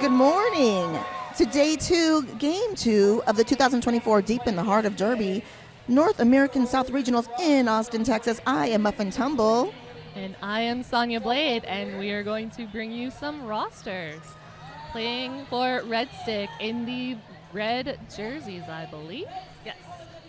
Good morning to day 2, game 2 of the 2024 Deep in the Heart of Derby North American South Regionals in Austin, Texas. I am Muffin Tumble. And I am Sonia Blade, and we are going to bring you some rosters. Playing for Red Stick in the red jerseys, I believe. Yes.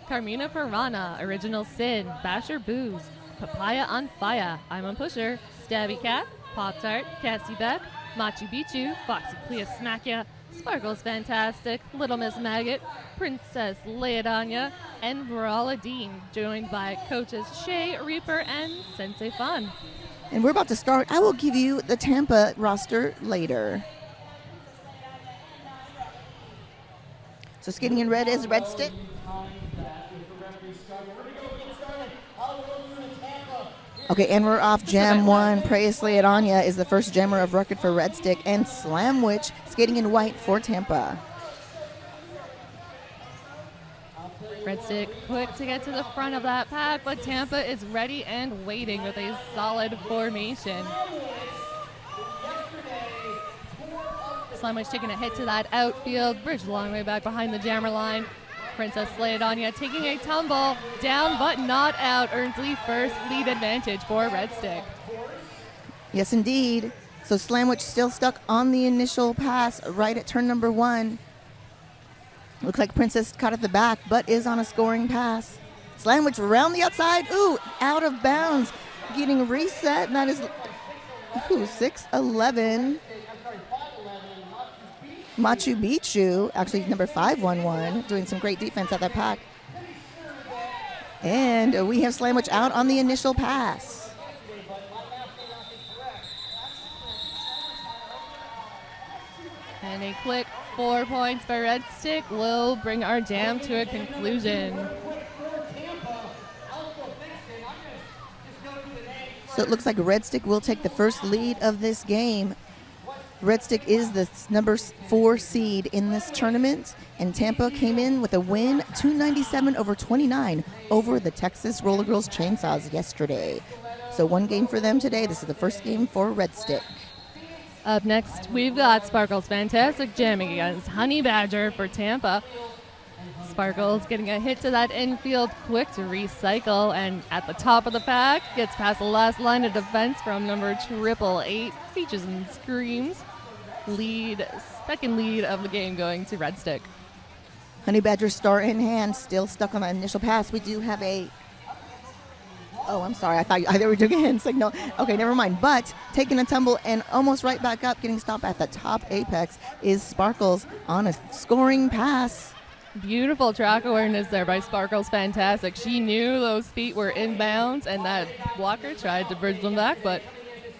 Carmina Piranha, Original Sin, Basher Booze, Papaya on Fire, I'm a Pusher, Stabby Cat, Pop-Tart, Cassie Beck, Machu Picchu, Foxy Clea Smackya, Sparkles Fantastic, Little Miss Maggot, Princess Leodania, and Brawla Dean, joined by coaches Shay, Reaper, and Sensei Fun. And we're about to start. I will give you the Tampa roster later. So skating in red is Red Stick. Okay, and we're off Jam 1. Praise Leodania is the first jammer of record for Red Stick, and Slamwich skating in white for Tampa. Red Stick quick to get to the front of that pack, but Tampa is ready and waiting with a solid formation. Slamwich taking a hit to that outfield, bridge a long way back behind the jammer line. Princess Leodania taking a tumble, down but not out, earns the first lead advantage for Red Stick. Yes, indeed. So Slamwich still stuck on the initial pass right at turn number 1. Looks like Princess caught at the back, but is on a scoring pass. Slamwich around the outside. Ooh, out of bounds. Getting reset, and that is 6'11". Machu Picchu, actually number 511, doing some great defense at that pack. And we have Slamwich out on the initial pass. And a quick 4 points for Red Stick will bring our jam to a conclusion. So it looks like Red Stick will take the first lead of this game. Red Stick is the number 4 seed in this tournament, and Tampa came in with a win, 297-29 over the Texas Roller Girls Chainsaws yesterday. So 1 game for them today. This is the first game for Red Stick. Up next, we've got Sparkles Fantastic jamming against Honey Badger for Tampa. Sparkles getting a hit to that infield, quick to recycle, and at the top of the pack, gets past the last line of defense from number 888, Peaches and Screams. Second lead of the game going to Red Stick. Honey Badger star in hand, still stuck on that initial pass. We do have a... Oh, I'm sorry. I thought they were doing a hand signal. Okay, never mind. But taking a tumble and almost right back up, getting stopped at the top apex, is Sparkles on a scoring pass. Beautiful track awareness there by Sparkles Fantastic. She knew those feet were inbounds, and that blocker tried to bridge them back, but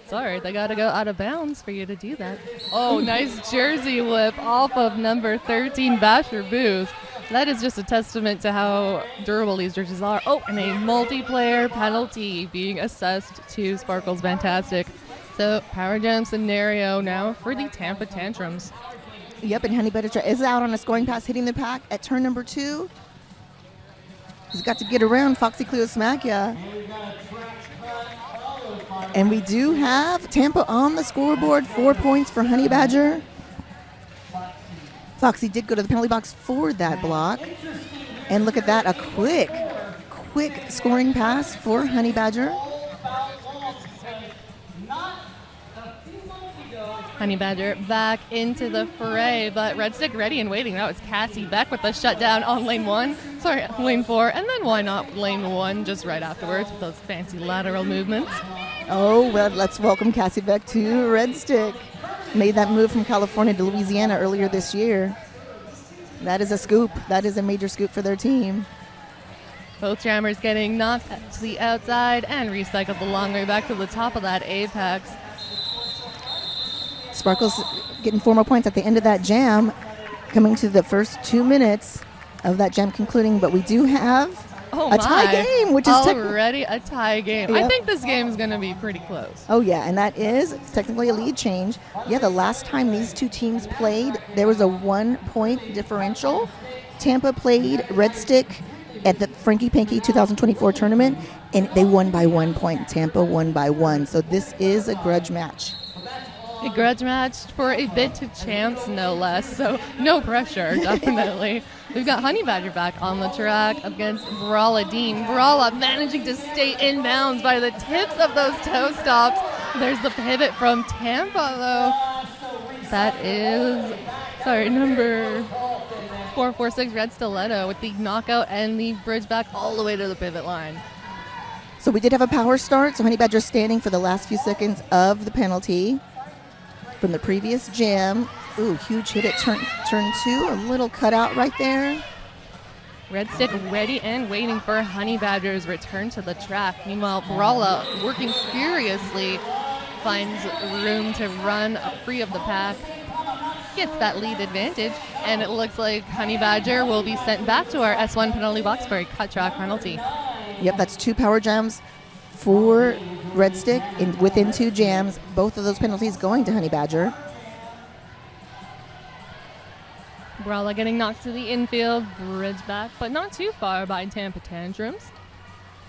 sorry, they got to go out of bounds for you to do that. Oh, nice jersey whip off of number 13, Basher Booze. That is just a testament to how durable these jerseys are. Oh, and a multiplayer penalty being assessed to Sparkles Fantastic. So, power jam scenario now for the Tampa Tantrums. Yep, and Honey Badger is out on a scoring pass, hitting the pack at turn number 2. He's got to get around Foxy Cleo Smackya. And we do have Tampa on the scoreboard, 4 points for Honey Badger. Foxy did go to the penalty box for that block. And look at that, a quick scoring pass for Honey Badger. Honey Badger back into the fray, but Red Stick ready and waiting. That was Cassie Beck with the shutdown on lane 4, and then why not lane 1 just right afterwards with those fancy lateral movements. Oh, well, let's welcome Cassie Beck to Red Stick. Made that move from California to Louisiana earlier this year. That is a scoop. That is a major scoop for their team. Both jammers getting knocked to the outside and recycled the long way back to the top of that apex. Sparkles getting 4 more points at the end of that jam, coming to the first 2 minutes of that jam concluding. But we do have a tie game, which is already a tie game. Yep. I think this game is going to be pretty close. Oh, yeah, and that is technically a lead change. Yeah, the last time these two teams played, there was a 1-point differential. Tampa played Red Stick at the Frankie Panky 2024 tournament, and they won by 1 point. Tampa won by 1. So this is a grudge match. A grudge match for a bid to champs, no less. So no pressure, definitely. We've got Honey Badger back on the track against Brawla Dean. Brawla managing to stay in bounds by the tips of those toe stops. There's the pivot from Tampa, though. That is, number 446 Red Stiletto with the knockout and the bridge back all the way to the pivot line. So we did have a power start, so Honey Badger standing for the last few seconds of the penalty from the previous jam. Ooh, huge hit at turn 2, a little cutout right there. Red Stick ready and waiting for Honey Badger's return to the track. Meanwhile, Brawla working furiously, finds room to run free of the pack, gets that lead advantage, and it looks like Honey Badger will be sent back to our S1 penalty box for a cut track penalty. Yep, that's 2 power jams for Red Stick within 2 jams. Both of those penalties going to Honey Badger. Brawla getting knocked to the infield, bridge back, but not too far by Tampa Tantrums.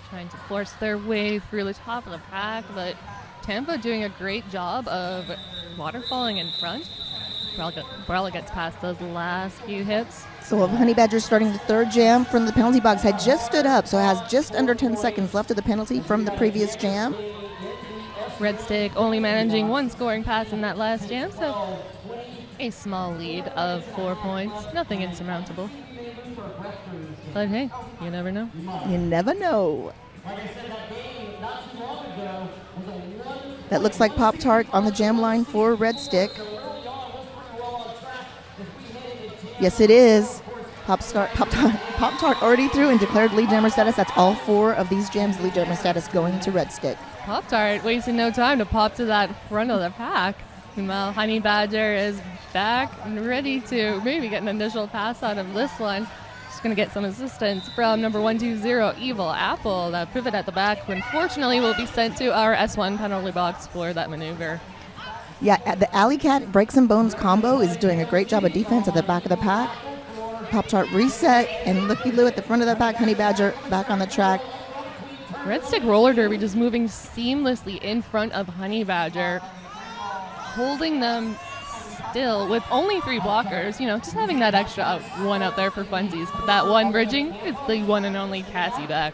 Trying to force their way through the top of the pack, but Tampa doing a great job of waterfalling in front. Brawla gets past those last few hits. So Honey Badger starting the 3rd jam from the penalty box had just stood up, so has just under 10 seconds left of the penalty from the previous jam. Red Stick only managing 1 scoring pass in that last jam, so a small lead of 4 points. Nothing insurmountable. But hey, you never know. You never know. That looks like Pop-Tart on the jam line for Red Stick. Yes, it is. Pop-Tart already through and declared lead jammer status. That's all 4 of these jams lead jammer status going to Red Stick. Pop-Tart wasting no time to pop to that front of the pack. Meanwhile, Honey Badger is back and ready to maybe get an initial pass out of this one. Just going to get some assistance from number 120, Evil Apple. That pivot at the back, unfortunately, will be sent to our S1 penalty box for that maneuver. Yeah, the Alley Cat Breaks and Bones combo is doing a great job of defense at the back of the pack. Pop-Tart reset, and looky-loo at the front of the pack. Honey Badger back on the track. Red Stick Roller Derby just moving seamlessly in front of Honey Badger, holding them still with only 3 blockers. You know, just having that extra one out there for funsies. But that one bridging is the one and only Cassie back.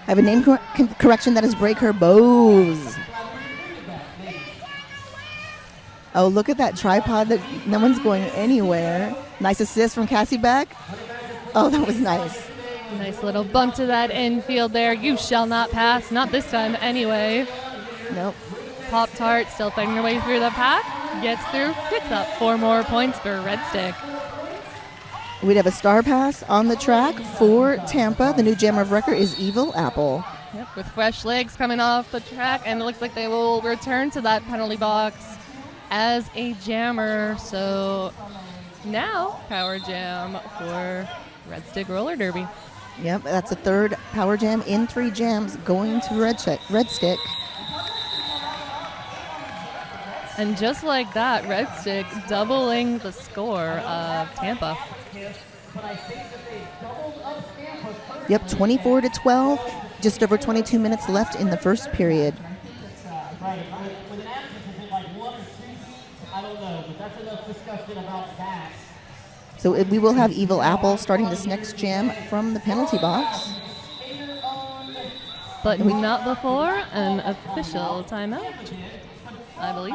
I have a name correction. That is Break Her Bows. Oh, look at that tripod. No one's going anywhere. Nice assist from Cassie back. Oh, that was nice. Nice little bump to that infield there. You shall not pass. Not this time anyway. Nope. Pop-Tart still fighting her way through the pack. Gets through. Picks up 4 more points for Red Stick. We'd have a star pass on the track for Tampa. The new jammer of record is Evil Apple. Yep, with fresh legs coming off the track, and it looks like they will return to that penalty box as a jammer. So now power jam for Red Stick Roller Derby. Yep, that's a 3rd power jam in 3 jams going to Red Stick. And just like that, Red Stick doubling the score of Tampa. Yep, 24-12. Just over 22 minutes left in the first period. So we will have Evil Apple starting this next jam from the penalty box. But not before an official timeout, I believe.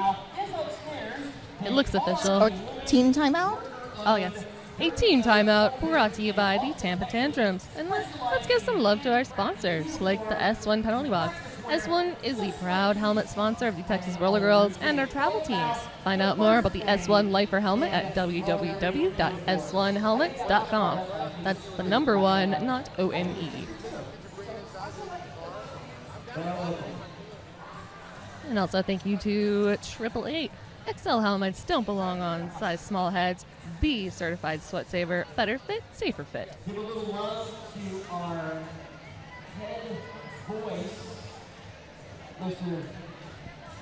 It looks official. Or team timeout? Oh, yes. A team timeout brought to you by the Tampa Tantrums. And let's give some love to our sponsors, like the S1 Penalty Box. S1 is the proud helmet sponsor of the Texas Roller Girls and our travel teams. Find out more about the S1 Lifer helmet at www.s1helmets.com. That's the number 1, not O-N-E. And also thank you to 888. XL helmets don't belong on size small heads. The certified sweat saver. Better fit, safer fit. Give a little love to our head voice, Mr.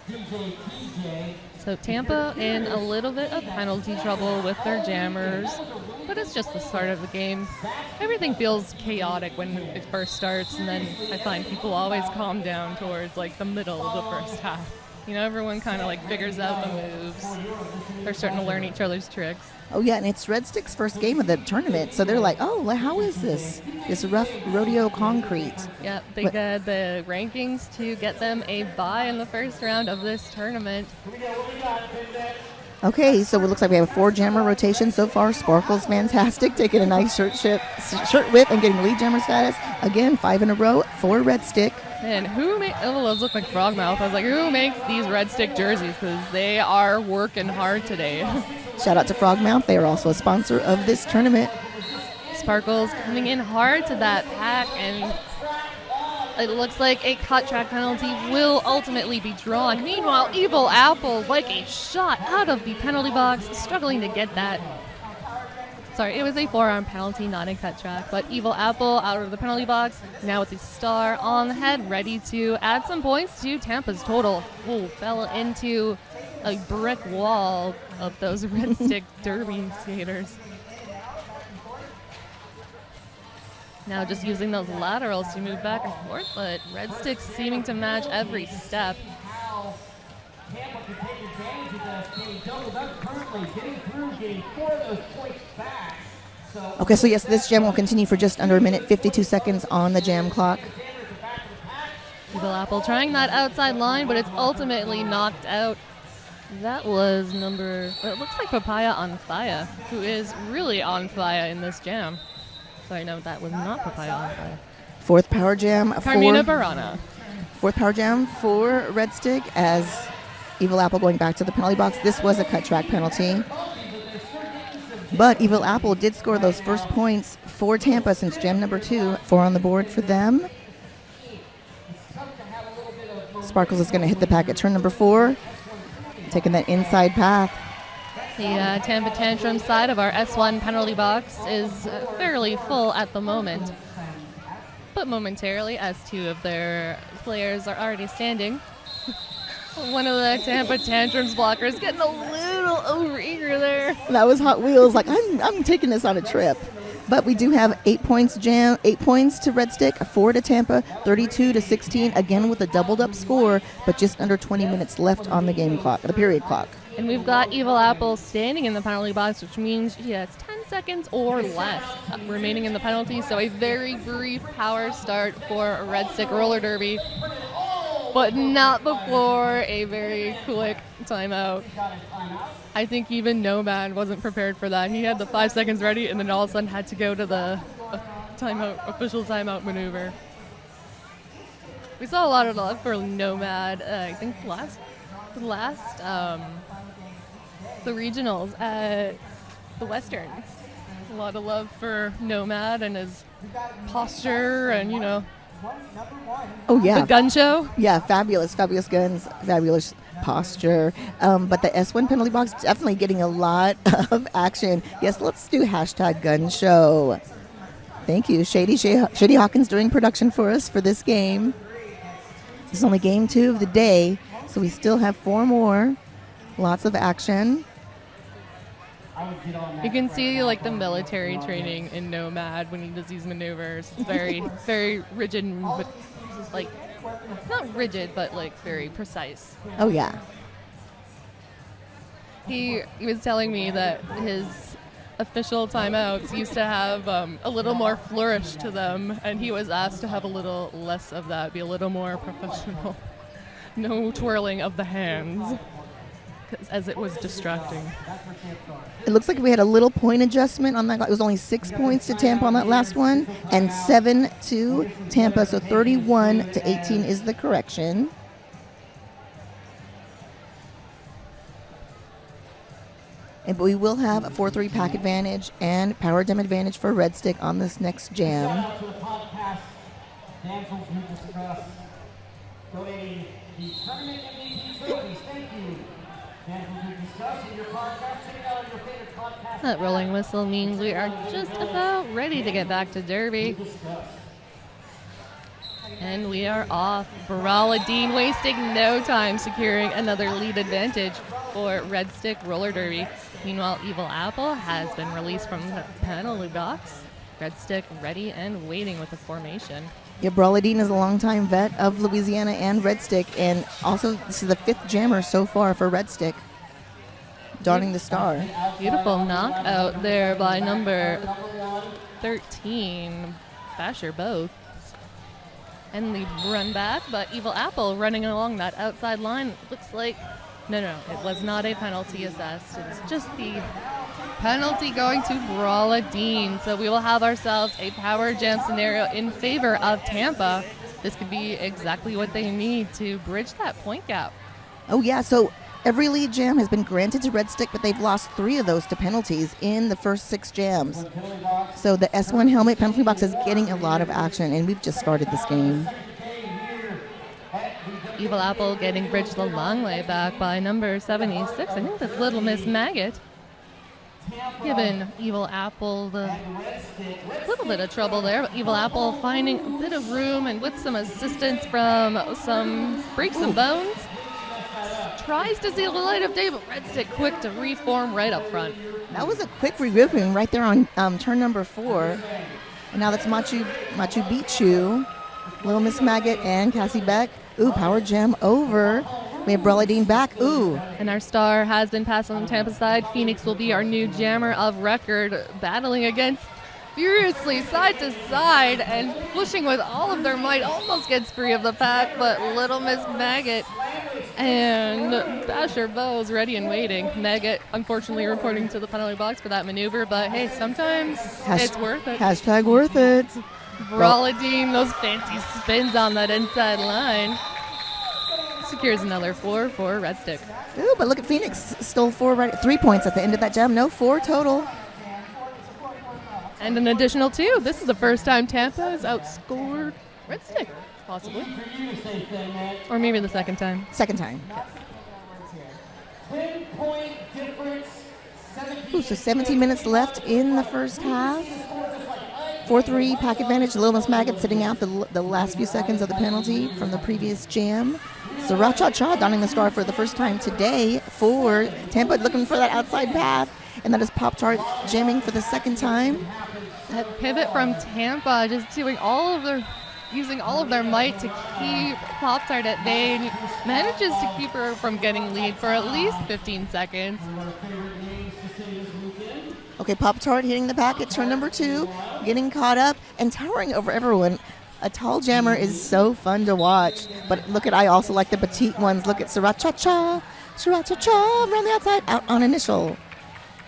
DJ TJ. So Tampa in a little bit of penalty trouble with their jammers, but it's just the start of the game. Everything feels chaotic when it first starts, and then I find people always calm down towards like the middle of the first half. Everyone kind of like figures out the moves. They're starting to learn each other's tricks. Oh, yeah, and it's Red Stick's first game of the tournament, so they're like, oh, how is this? This rough rodeo concrete. Yep, they got the rankings to get them a bye in the first round of this tournament. Okay, so it looks like we have a 4-jammer rotation so far. Sparkle's fantastic, taking a nice shirt whip and getting lead jammer status. Again, 5 in a row for Red Stick. And those look like Frogmouth. I was like, who makes these Red Stick jerseys? Because they are working hard today. Shout out to Frogmouth. They are also a sponsor of this tournament. Sparkle's coming in hard to that pack, and it looks like a cut track penalty will ultimately be drawn. Meanwhile, Evil Apple, like a shot out of the penalty box, struggling to get that. Sorry, it was a forearm penalty, not a cut track. But Evil Apple out of the penalty box, now with the star on the head, ready to add some points to Tampa's total. Oh, fell into a brick wall of those Red Stick derby skaters. Now just using those laterals to move back and forth, but Red Stick seeming to match every step. Tampa can take advantage of this, getting doubled up currently, getting through, getting 4 of those points back. Okay, so yes, this jam will continue for just under a minute, 52 seconds on the jam clock. Evil Apple trying that outside line, but it's ultimately knocked out. That was it looks like Papaya on Fire, who is really on fire in this jam. Sorry, no, that was not Papaya on Fire. 4th power jam. Carmina Barana. 4th power jam for Red Stick as Evil Apple going back to the penalty box. This was a cut track penalty. But Evil Apple did score those first points for Tampa since jam number 2. 4 on the board for them. Sparkles is going to hit the pack at turn number 4, taking that inside path. The Tampa Tantrums side of our S1 penalty box is fairly full at the moment. But momentarily, as 2 of their players are already standing. One of the Tampa Tantrums blockers getting a little overeager there. That was Hot Wheels. Like, I'm taking this on a trip. But we do have 8 points to Red Stick, 4 to Tampa, 32-16, again with a doubled up score, but just under 20 minutes left on the game clock, the period clock. And we've got Evil Apple standing in the penalty box, which means he has 10 seconds or less remaining in the penalty. So a very brief power start for Red Stick Roller Derby, but not before a very quick timeout. I think even Nomad wasn't prepared for that. He had the 5 seconds ready and then all of a sudden had to go to the official timeout maneuver. We saw a lot of love for Nomad, I think the regionals at the Westerns. A lot of love for Nomad and his posture and, Oh, yeah. the gun show. Yeah, fabulous guns, fabulous posture. But the S1 penalty box definitely getting a lot of action. Yes, let's do hashtag gun show. Thank you, Shady Hawkins doing production for us for this game. This is only game 2 of the day, so we still have 4 more. Lots of action. You can see like the military training in Nomad when he does these maneuvers. It's very, very rigid, but like not rigid, but like very precise. Oh yeah. He was telling me that his official timeouts used to have a little more flourish to them, and he was asked to have a little less of that, be a little more professional. No twirling of the hands, as it was distracting. It looks like we had a little point adjustment on that. It was only 6 points to Tampa on that last one, and 7 to Tampa, so 31-18 is the correction. But we will have a 4-3 pack advantage and power dem advantage for Red Stick on this next jam. Shout out to the podcast, Damsels who discuss donating the tournament MVP trophies. Thank you. Damsels who discuss in your podcast. Check it out on your favorite podcast. That rolling whistle means we are just about ready to get back to Derby. And we are off. Baraladine wasting no time securing another lead advantage for Red Stick Roller Derby. Meanwhile, Evil Apple has been released from the penalty box. Red Stick ready and waiting with the formation. Yeah, Brawladine is a longtime vet of Louisiana and Red Stick, and also this is the 5th jammer so far for Red Stick, donning the star. Beautiful knockout there by number 13, Basher both. And the run back, but Evil Apple running along that outside line. Looks like, no, it was not a penalty assessed. It's just the penalty going to Brawladine. So we will have ourselves a power jam scenario in favor of Tampa. This could be exactly what they need to bridge that point gap. Oh yeah, so every lead jam has been granted to Red Stick, but they've lost 3 of those to penalties in the first 6 jams. So the S1 helmet penalty box is getting a lot of action, and we've just started this game. Evil Apple getting bridged the long way back by number 76. I think that's Little Miss Maggot. Giving Evil Apple the little bit of trouble there, but Evil Apple finding a bit of room and with some assistance from some Breaks and Bones. Tries to see the light of day, but Red Stick quick to reform right up front. That was a quick regrouping right there on turn number 4. And now that's Machu Picchu, Little Miss Maggot, and Cassie Beck. Ooh, power jam over. We have Brawladine back. Ooh. And our star has been passed on the Tampa side. Phoenix will be our new jammer of record, battling against furiously side to side and pushing with all of their might. Almost gets free of the pack, but Little Miss Maggot and Basher Bowes ready and waiting. Maggot, unfortunately, reporting to the penalty box for that maneuver, but hey, sometimes it's worth it. Hashtag worth it. Brawladine, those fancy spins on that inside line. Secures another 4 for Red Stick. Ooh, but look at Phoenix. Stole 3 points at the end of that jam. No, 4 total. And an additional 2. This is the first time Tampa has outscored Red Stick, possibly. Or maybe the second time. Second time. 10-point difference. Ooh, so 17 minutes left in the first half. 4-3 pack advantage. Little Miss Maggot sitting out the last few seconds of the penalty from the previous jam. So Ra-Cha-Cha donning the star for the first time today for Tampa, looking for that outside path. And that is Pop-Tart jamming for the second time. That pivot from Tampa, just doing using all of their might to keep Pop-Tart at bay. And manages to keep her from getting lead for at least 15 seconds. Okay, Pop-Tart hitting the pack at turn number 2, getting caught up and towering over everyone. A tall jammer is so fun to watch. But look at, I also like the petite ones. Look at Sriracha-Cha, Sriracha-Cha around the outside, out on initial.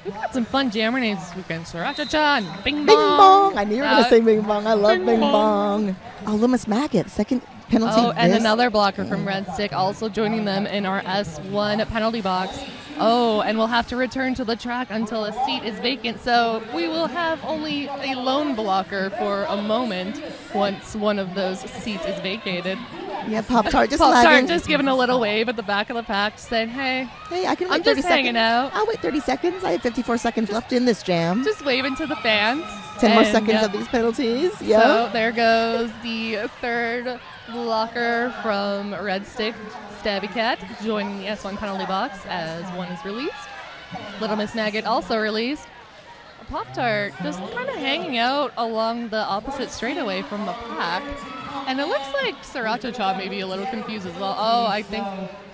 We've got some fun jammer names this weekend. Sriracha-Cha and Bing Bong. Bing Bong. I knew you were going to say Bing Bong. I love Bing Bong. Oh, Little Miss Maggot, second penalty. Oh, and another blocker from Red Stick also joining them in our S1 penalty box. Oh, and we'll have to return to the track until a seat is vacant. So we will have only a lone blocker for a moment once one of those seats is vacated. Yeah, Pop-Tart just Pop-Tart lagging. just giving a little wave at the back of the pack, saying, hey, I can wait I'm 30 just seconds. hanging out. I'll wait 30 seconds. I have 54 seconds left in this jam. Just waving to the fans. 10 more And, seconds of these penalties. Yeah. So there goes the third blocker from Red Stick, Stabby Cat, joining the S1 penalty box as one is released. Little Miss Maggot also released. Pop-Tart just kind of hanging out along the opposite straightaway from the pack. And it looks like Sriracha-Cha may be a little confused as well. Oh, I think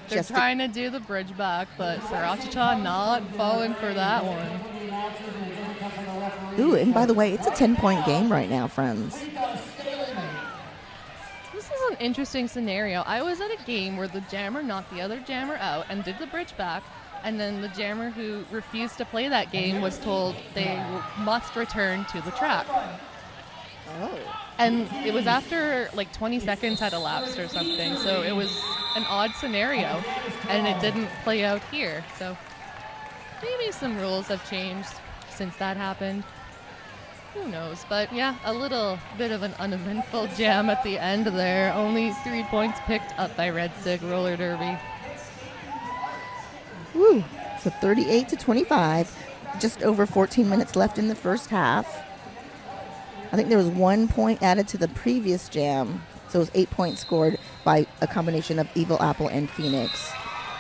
they're Just trying to do the bridge back, but Sriracha-Cha not falling for that one. Ooh, and by the way, it's a 10-point game right now, friends. This is an interesting scenario. I was at a game where the jammer knocked the other jammer out and did the bridge back, and then the jammer who refused to play that game was told they must return to the track. Oh. And it was after like 20 seconds had elapsed or something, so it was an odd scenario, and it didn't play out here. So maybe some rules have changed since that happened. Who knows? But yeah, a little bit of an uneventful jam at the end there. Only 3 points picked up by Red Stick Roller Derby. Woo. So 38-25. Just over 14 minutes left in the first half. I think there was 1 point added to the previous jam. So it was 8 points scored by a combination of Evil Apple and Phoenix.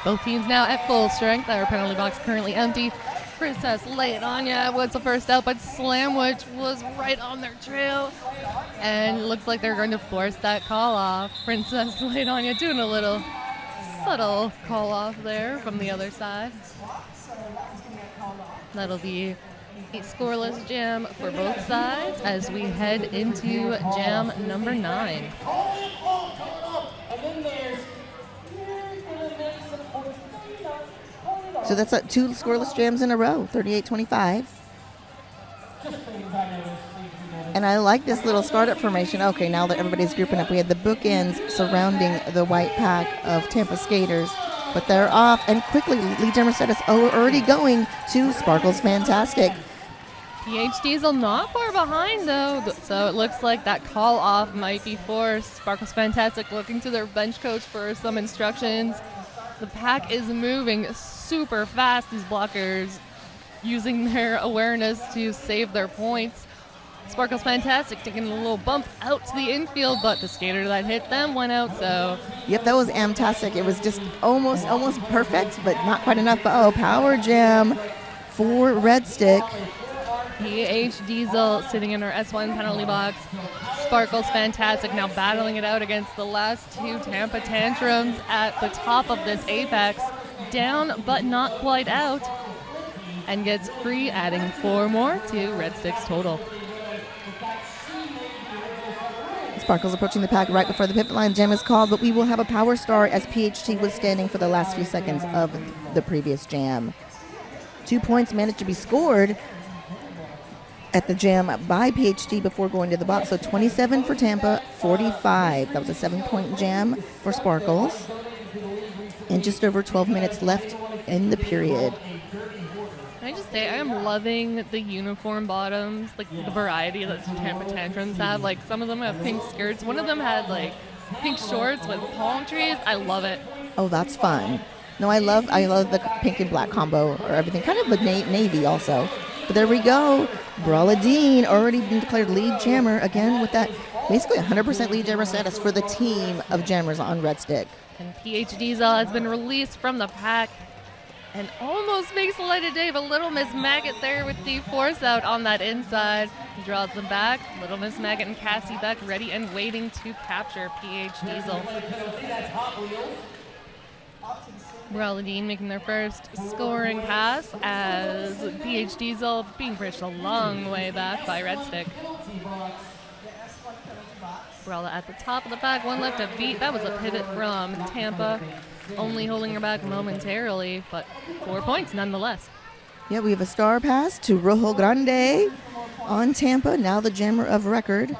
Both teams now at full strength. Our penalty box currently empty. Princess Late Anya was the first out, but Slamwich was right on their trail. And it looks like they're going to force that call off. Princess Late Anya doing a little subtle call off there from the other side. That'll be a scoreless jam for both sides as we head into jam number 9. So that's 2 scoreless jams in a row, 38-25. And I like this little startup formation. Okay, now that everybody's grouping up, we had the bookends surrounding the white pack of Tampa skaters, but they're off. And quickly, Lead Jammer status already going to Sparkles Fantastic. PH Diesel not far behind, though, so it looks like that call off might be forced. Sparkles Fantastic looking to their bench coach for some instructions. The pack is moving super fast, these blockers using their awareness to save their points. Sparkles Fantastic taking a little bump out to the infield, but the skater that hit them went out, so. Yep, that was amtastic. It was just almost perfect, but not quite enough. But oh, power jam for Red Stick. PH Diesel sitting in our S1 penalty box. Sparkles Fantastic now battling it out against the last 2 Tampa Tantrums at the top of this apex. Down, but not quite out. And gets free, adding 4 more to Red Stick's total. Sparkles approaching the pack right before the pivot line. Jam is called, but we will have a power star as PHT was standing for the last few seconds of the previous jam. 2 points managed to be scored at the jam by PHT before going to the box. So 27 for Tampa, 45. That was a 7-point jam for Sparkles. And just over 12 minutes left in the period. Can I just say, I am loving the uniform bottoms, like the variety that the Tampa Tantrums have. Like, some of them have pink skirts. One of them had, like, pink shorts with palm trees. I love it. Oh, that's fun. No, I love the pink and black combo or everything. Kind of the navy also. But there we go. Brawla Dean already been declared lead jammer again with that basically 100% lead jammer status for the team of jammers on Red Stick. And PH Diesel has been released from the pack and almost makes the light of day, but Little Miss Maggot there with the force out on that inside. He draws them back. Little Miss Maggot and Cassie Beck ready and waiting to capture PH Diesel. Brawladine making their first scoring pass as PH Diesel being pushed a long way back by Red Stick. Brawla at the top of the pack, 1 left to beat. That was a pivot from Tampa, only holding her back momentarily, but 4 points nonetheless. Yeah, we have a star pass to Rojo Grande on Tampa, now the jammer of record.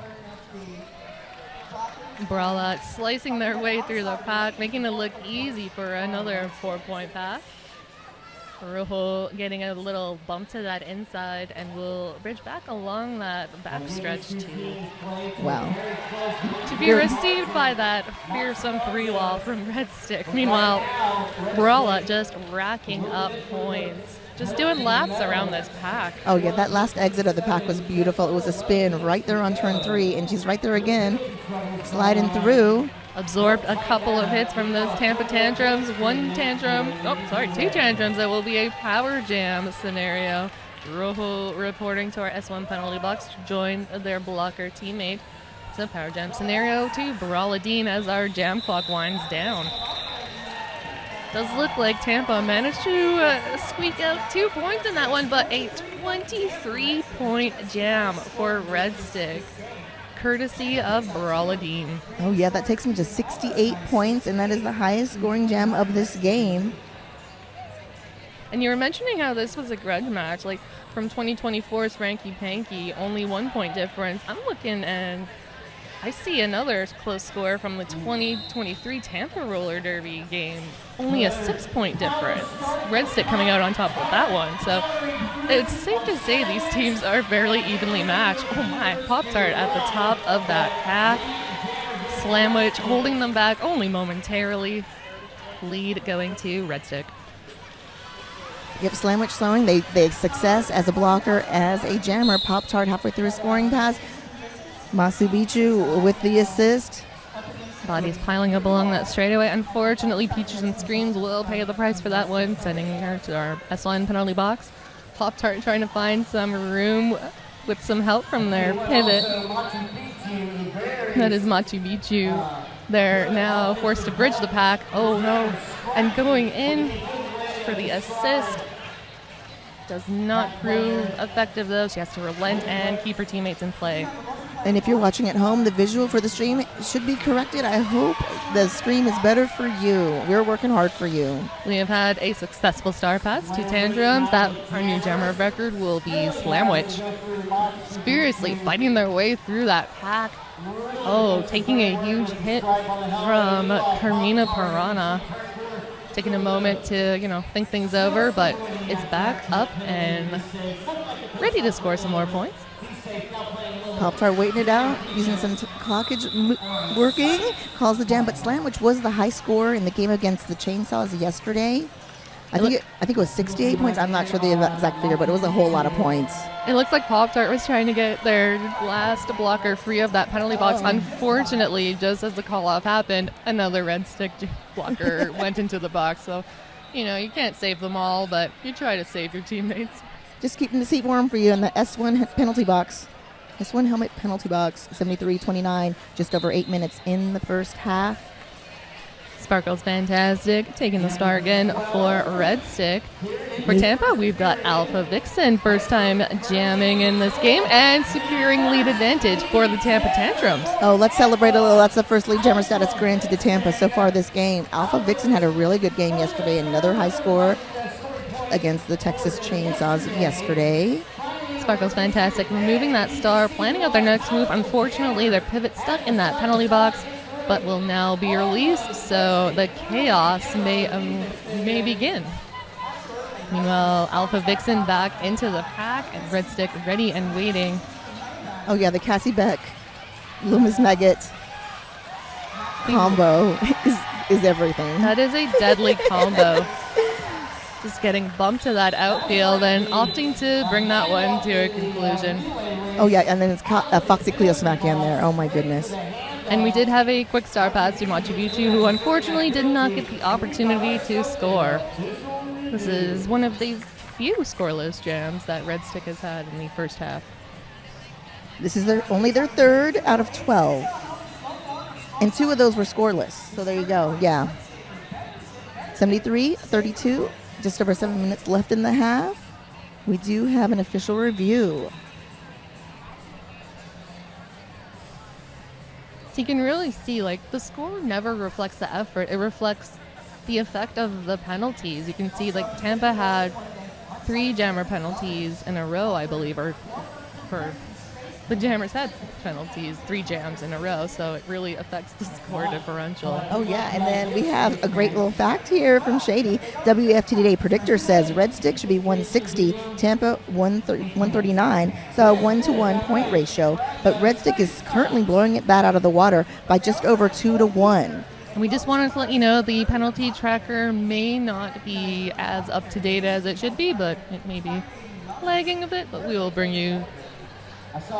Brawla slicing their way through the pack, making it look easy for another 4-point pass. Rojo getting a little bump to that inside and will bridge back along that backstretch to be received by that fearsome 3-wall from Red Stick. Meanwhile, Brawla just racking up points, just doing laps around this pack. Oh yeah, that last exit of the pack was beautiful. It was a spin right there on turn 3, and she's right there again, sliding through. Absorbed a couple of hits from those Tampa Tantrums. 2 tantrums. That will be a power jam scenario. Rojo reporting to our S1 penalty box to join their blocker teammate. So power jam scenario to Brawladine as our jam clock winds down. Does look like Tampa managed to squeak out 2 points in that one, but a 23-point jam for Red Stick, courtesy of Brawladine. Oh yeah, that takes him to 68 points, and that is the highest scoring jam of this game. And you were mentioning how this was a grudge match, like from 2024's Frankie Panky, only 1 point difference. I'm looking and I see another close score from the 2023 Tampa Roller Derby game, only a 6-point difference. Red Stick coming out on top of that one. So it's safe to say these teams are fairly evenly matched. Oh my, Pop-Tart at the top of that pack. Slamwich holding them back only momentarily. Lead going to Red Stick. Yep, Slamwich slowing. They success as a blocker, as a jammer. Pop-Tart halfway through a scoring pass. Masubichu with the assist. Bodies piling up along that straightaway. Unfortunately, Peaches and Screams will pay the price for that one, sending her to our S1 penalty box. Pop-Tart trying to find some room with some help from their pivot. That is Machu Picchu. They're now forced to bridge the pack. Oh no. And going in for the assist. Does not prove effective though. She has to relent and keep her teammates in play. And if you're watching at home, the visual for the stream should be corrected. I hope the stream is better for you. We're working hard for you. We have had a successful star pass to Tantrums. That our new jammer record will be Slamwich. Furiously fighting their way through that pack. Oh, taking a huge hit from Carmina Piranha. Taking a moment to, think things over, but it's back up and ready to score some more points. Pop-Tart waiting it out, using some clockage working, calls the jam, but Slamwich was the high scorer in the game against the Chainsaws yesterday. I think it was 68 points. I'm not sure the exact figure, but it was a whole lot of points. It looks like Pop-Tart was trying to get their last blocker free of that penalty box. Unfortunately, just as the call-off happened, another red stick blocker went into the box. So, you can't save them all, but you try to save your teammates. Just keeping the seat warm for you in the S1 penalty box. S1 helmet penalty box, 73-29, just over 8 minutes in the first half. Sparkle's fantastic, taking the star again for Red Stick. For Tampa, we've got Alpha Vixen, first time jamming in this game and securing lead advantage for the Tampa Tantrums. Oh, let's celebrate a little. That's the first lead jammer status granted to Tampa so far this game. Alpha Vixen had a really good game yesterday, another high score against the Texas Chainsaws yesterday. Sparkle's fantastic, removing that star, planning out their next move. Unfortunately, their pivot stuck in that penalty box, but will now be released, so the chaos may begin. Meanwhile, Alpha Vixen back into the pack, and Red Stick ready and waiting. Oh yeah, the Cassie Beck, Loomis Maggot combo is everything. That is a deadly combo. Just getting bumped to that outfield and opting to bring that one to a conclusion. Oh yeah, and then it's Foxy Cleo smack in there. Oh my goodness. And we did have a quick star pass to Machu Picchu, who unfortunately did not get the opportunity to score. This is one of the few scoreless jams that Red Stick has had in the first half. This is only their third out of 12. And 2 of those were scoreless. So there you go. Yeah. 73-32. Just over 7 minutes left in the half. We do have an official review. So you can really see, the score never reflects the effort. It reflects the effect of the penalties. You can see, Tampa had 3 jammer penalties in a row, I believe, or for the jammers had penalties, 3 jams in a row, so it really affects the score differential. Oh, yeah, and then we have a great little fact here from Shady. WFTDA predictor says Red Stick should be 160, Tampa 139, so a 1-to-1 point ratio. But Red Stick is currently blowing it bat out of the water by just over 2-to-1. And we just wanted to let you know the penalty tracker may not be as up to date as it should be, but it may be lagging a bit, but we will bring you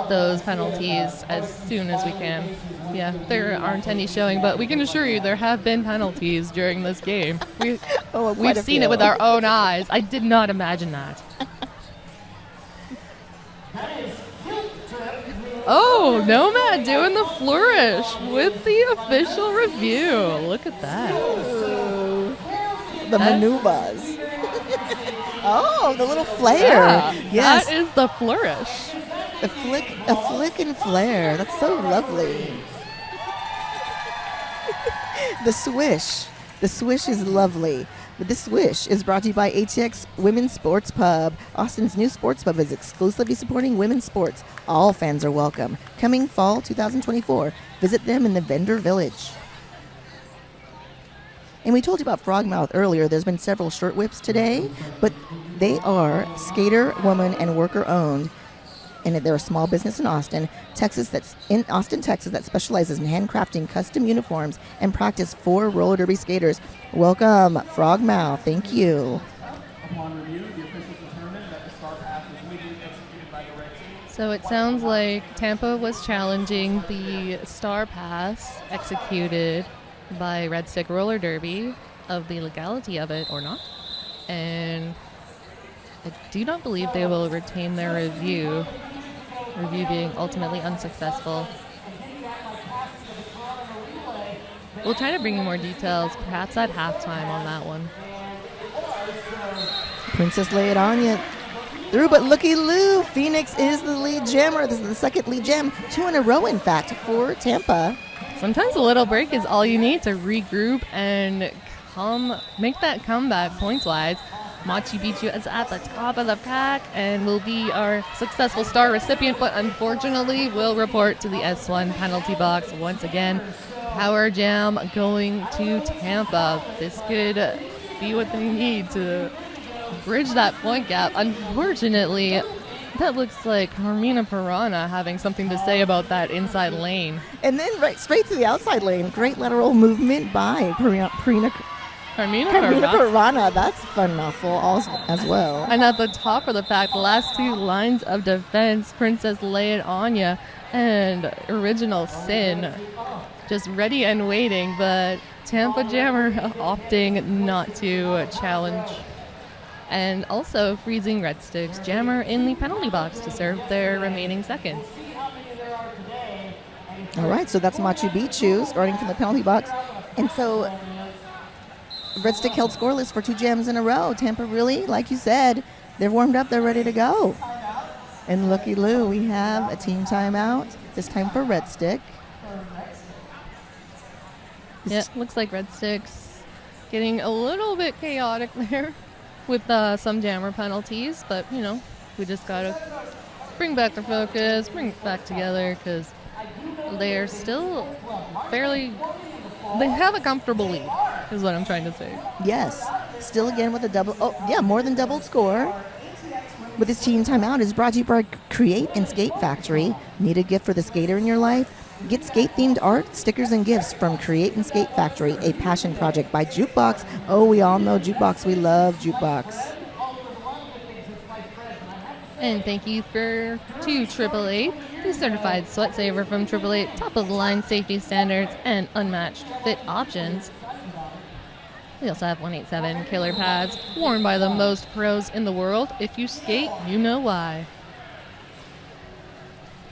those penalties as soon as we can. Yeah, there aren't any showing, but we can assure you there have been penalties during this game. We've seen it with our own eyes. I did not imagine that. Oh, Nomad doing the flourish with the official review. Look at that. The maneuvers. Oh, the little flare. Yeah, yes. That is the flourish. A flick and flare. That's so lovely. The swish. The swish is lovely. But this swish is brought to you by ATX Women's Sports Pub. Austin's new sports pub is exclusively supporting women's sports. All fans are welcome. Coming fall 2024. Visit them in the Vendor Village. And we told you about Frogmouth earlier. There's been several shirt whips today, but they are skater, woman, and worker owned. And they're a small business in Austin, Texas, that's in Austin, Texas, that specializes in handcrafting custom uniforms and practice for roller derby skaters. Welcome, Frogmouth. Thank you. Upon review, the officials determined that the star pass was legally executed by the Red Team. So it sounds like Tampa was challenging the star pass executed by Red Stick Roller Derby of the legality of it or not. And I do not believe they will retain their review. Review being ultimately unsuccessful. We'll try to bring you more details, perhaps at halftime on that one. Princess lay it on you. Through, but looky-loo, Phoenix is the lead jammer. This is the second lead jam, 2 in a row, in fact, for Tampa. Sometimes a little break is all you need to regroup and make that comeback points-wise. Machu Picchu is at the top of the pack and will be our successful star recipient, but unfortunately will report to the S1 penalty box once again. Power jam going to Tampa. This could be what they need to bridge that point gap. Unfortunately, that looks like Carmina Pirana having something to say about that inside lane. And then right straight to the outside lane. Great lateral movement by Carmina Pirana. That's fun mouthful as well. And at the top of the pack, the last 2 lines of defense, Princess Lay It On Ya and Original Sin, just ready and waiting, but Tampa Jammer opting not to challenge. And also freezing Red Stick's jammer in the penalty box to serve their remaining seconds. All right, so that's Machu Picchu starting from the penalty box. And so Red Stick held scoreless for 2 jams in a row. Tampa really, like you said, they're warmed up, they're ready to go. And looky-loo, we have a team timeout, this time for Red Stick. Yeah, looks like Red Stick's getting a little bit chaotic there with some jammer penalties, but, you know, we just got to bring back the focus, bring it back together, because they're still they have a comfortable lead, is what I'm trying to say. Yes, still again with a more than doubled score. With this team timeout is brought to you by Create and Skate Factory. Need a gift for the skater in your life? Get skate-themed art, stickers, and gifts from Create and Skate Factory, a passion project by Jukebox. Oh, we all know Jukebox. We love Jukebox. And thank you to AAA, the certified sweat saver from AAA, top-of-the-line safety standards and unmatched fit options. We also have 187 killer pads, worn by the most pros in the world. If you skate, you know why.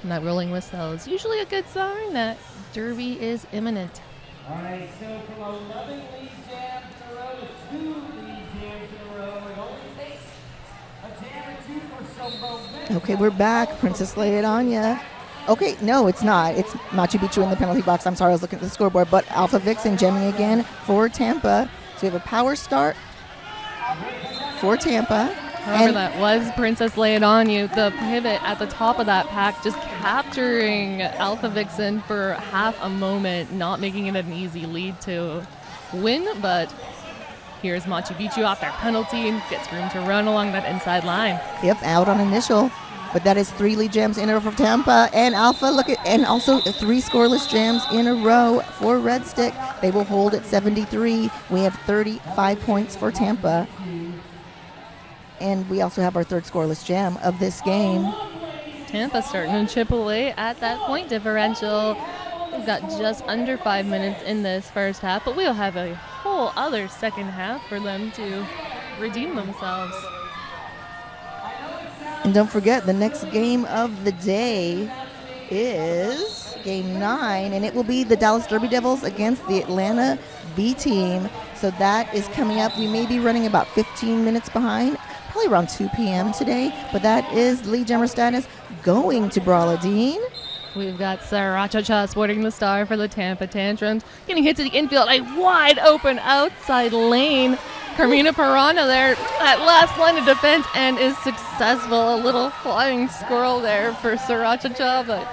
And that rolling whistle is usually a good sign that Derby is imminent. All right, so from 11 lead jams in a row to 2 lead jams in a row, it only takes a jam or 2 for some momentum. Okay, we're back. Princess lay it on ya. Okay, no, it's not. It's Machu Picchu in the penalty box. I'm sorry, I was looking at the scoreboard. But Alpha Vixen jamming again for Tampa. So we have a power start for Tampa. However, that was Princess Lay It On You. The pivot at the top of that pack, just capturing Alpha Vixen for half a moment, not making it an easy lead to win. But here's Machu Picchu off their penalty and gets room to run along that inside line. Yep, out on initial. But that is 3 lead jams in a row for Tampa. And Alpha, and also 3 scoreless jams in a row for Red Stick. They will hold at 73. We have 35 points for Tampa. And we also have our 3rd scoreless jam of this game. Tampa starting to chip away at that point differential. We've got just under 5 minutes in this first half, but we'll have a whole other second half for them to redeem themselves. And don't forget, the next game of the day is game 9, and it will be the Dallas Derby Devils against the Atlanta B team. So that is coming up. We may be running about 15 minutes behind, probably around 2 p.m. today, but that is lead jammer status going to Brawladine. We've got Sriracha sporting the star for the Tampa Tantrums, getting hit to the infield, a wide open outside lane. Carmina Pirana there at last line of defense and is successful. A little flying squirrel there for Sriracha, but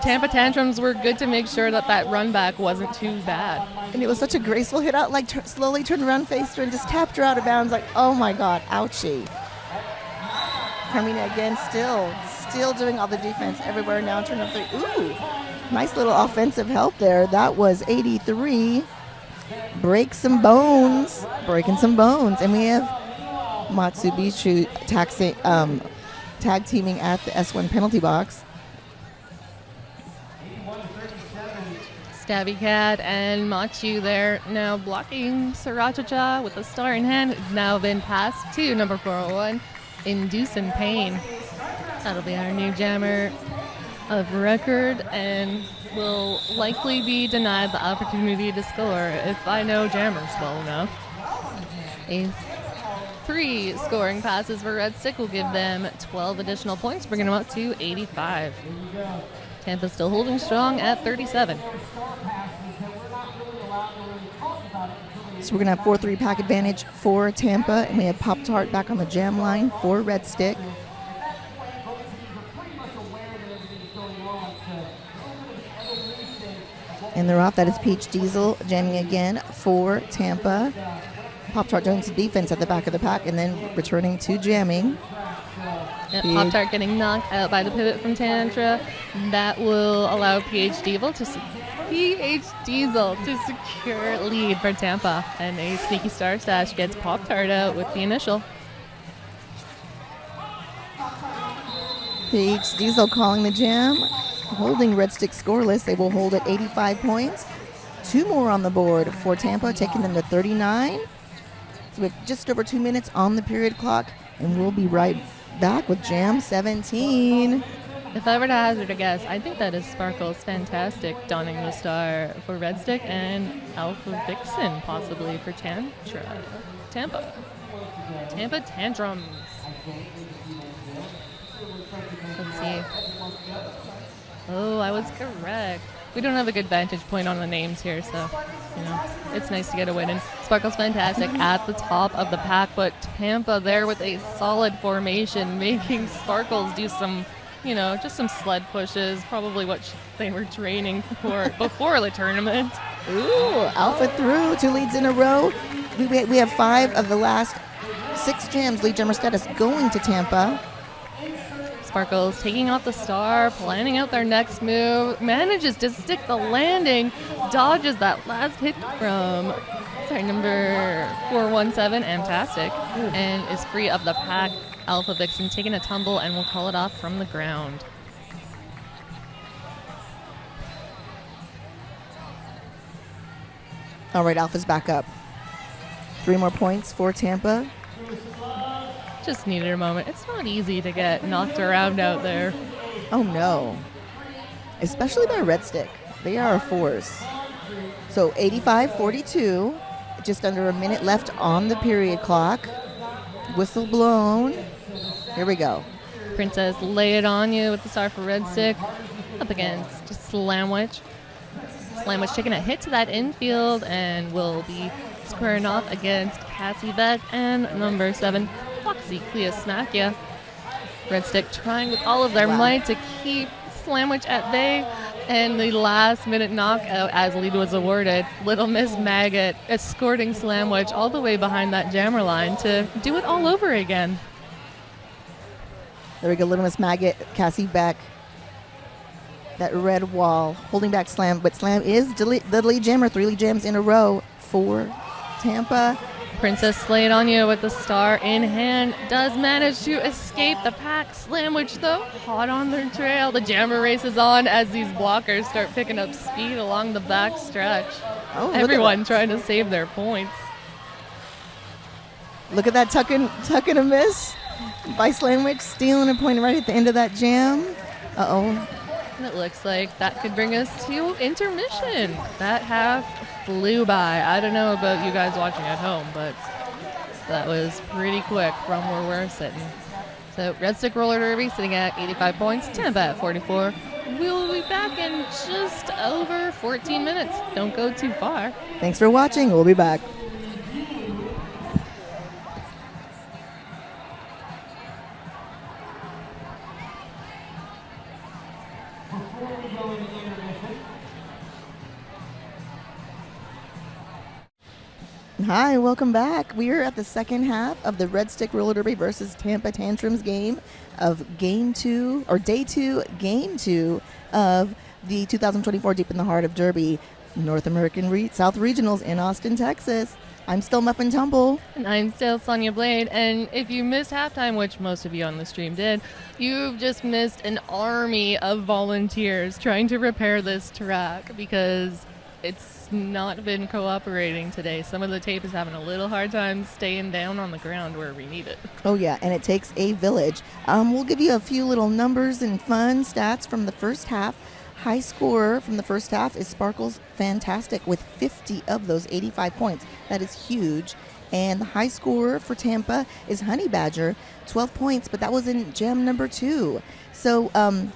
Tampa Tantrums were good to make sure that run back wasn't too bad. And it was such a graceful hit out, like slowly turned around, faced her, and just tapped her out of bounds. Like, oh my God, ouchie. Carmina again, still doing all the defense everywhere now. Turn up 3. Ooh, nice little offensive help there. That was 83. Breaking some bones. And we have Matsubishi tag teaming at the S1 penalty box. Stabby Cat and Machu there now blocking Sriracha with the star in hand. It's now been passed to number 401. Inducing Pain. That'll be our new jammer of record and will likely be denied the opportunity to score if I know jammers well enough. 3 scoring passes for Red Stick will give them 12 additional points, bringing them up to 85. Tampa still holding strong at 37. So we're going to have 4-3 pack advantage for Tampa, and we have Pop-Tart back on the jam line for Red Stick. And they're off. That is Peach Diesel jamming again for Tampa. Pop-Tart doing some defense at the back of the pack and then returning to jamming. Yep, Pop-Tart getting knocked out by the pivot from Tantra. That will allow PH Diesel to secure lead for Tampa. And a sneaky star stash gets Pop-Tart out with the initial. PH Diesel calling the jam, holding Red Stick scoreless. They will hold at 85 points. 2 more on the board for Tampa, taking them to 39. So we have just over 2 minutes on the period clock, and we'll be right back with Jam 17. If I were to hazard a guess, I think that is Sparkle's Fantastic donning the star for Red Stick and Alpha Vixen possibly for Tampa Tantrums. Let's see. Oh, I was correct. We don't have a good vantage point on the names here, so, it's nice to get a win. And Sparkle's Fantastic at the top of the pack, but Tampa there with a solid formation, making Sparkles do some, just some sled pushes, probably what they were training for before the tournament. Ooh, Alpha through 2 leads in a row. We have 5 of the last 6 jams, lead jammer status going to Tampa. Sparkles taking off the star, planning out their next move, manages to stick the landing, dodges that last hit from number 417, Fantastic, and is free of the pack. Alpha Vixen taking a tumble and will call it off from the ground. All right, Alpha's back up. 3 more points for Tampa. Just needed a moment. It's not easy to get knocked around out there. Oh, no. Especially by Red Stick. They are a force. So 85-42. Just under a minute left on the period clock. Whistle blown. Here we go. Princess, lay it on you with the star for Red Stick. Up against Slamwich. Slamwich taking a hit to that infield and will be squaring off against Cassie Beck and number 7, Foxy Cleosmakia. Red Stick trying with all of their might to keep Slamwich at bay, and the last minute knockout as lead was awarded. Little Miss Maggot escorting Slamwich all the way behind that jammer line to do it all over again. There we go, Little Miss Maggot, Cassie Beck. That red wall holding back Slam, but Slam is the lead jammer, 3 lead jams in a row for Tampa. Princess laid on you with the star in hand, does manage to escape the pack. Slamwich, though, hot on their trail. The jammer races on as these blockers start picking up speed along the back stretch. Oh, everyone trying to save their points. Look at that tuck and a miss by Slamwich, stealing a point right at the end of that jam. Uh-oh. And it looks like that could bring us to intermission. That half flew by. I don't know about you guys watching at home, but that was pretty quick from where we're sitting. So Red Stick Roller Derby sitting at 85 points, Tampa at 44. We'll be back in just over 14 minutes. Don't go too far. Thanks for watching. We'll be back. Hi, welcome back. We are at the second half of the Red Stick Roller Derby versus Tampa Tantrums game of day 2, game 2 of the 2024 Deep in the Heart of Derby North American South Regionals in Austin, Texas. I'm still Muffin Tumble. And I'm still Sonia Blade. And if you missed halftime, which most of you on the stream did, you've just missed an army of volunteers trying to repair this track because it's not been cooperating today. Some of the tape is having a little hard time staying down on the ground where we need it. Oh, yeah, and it takes a village. We'll give you a few little numbers and fun stats from the first half. High scorer from the first half is Sparkles Fantastic with 50 of those 85 points. That is huge. And the high scorer for Tampa is Honey Badger, 12 points, but that was in jam number 2. So,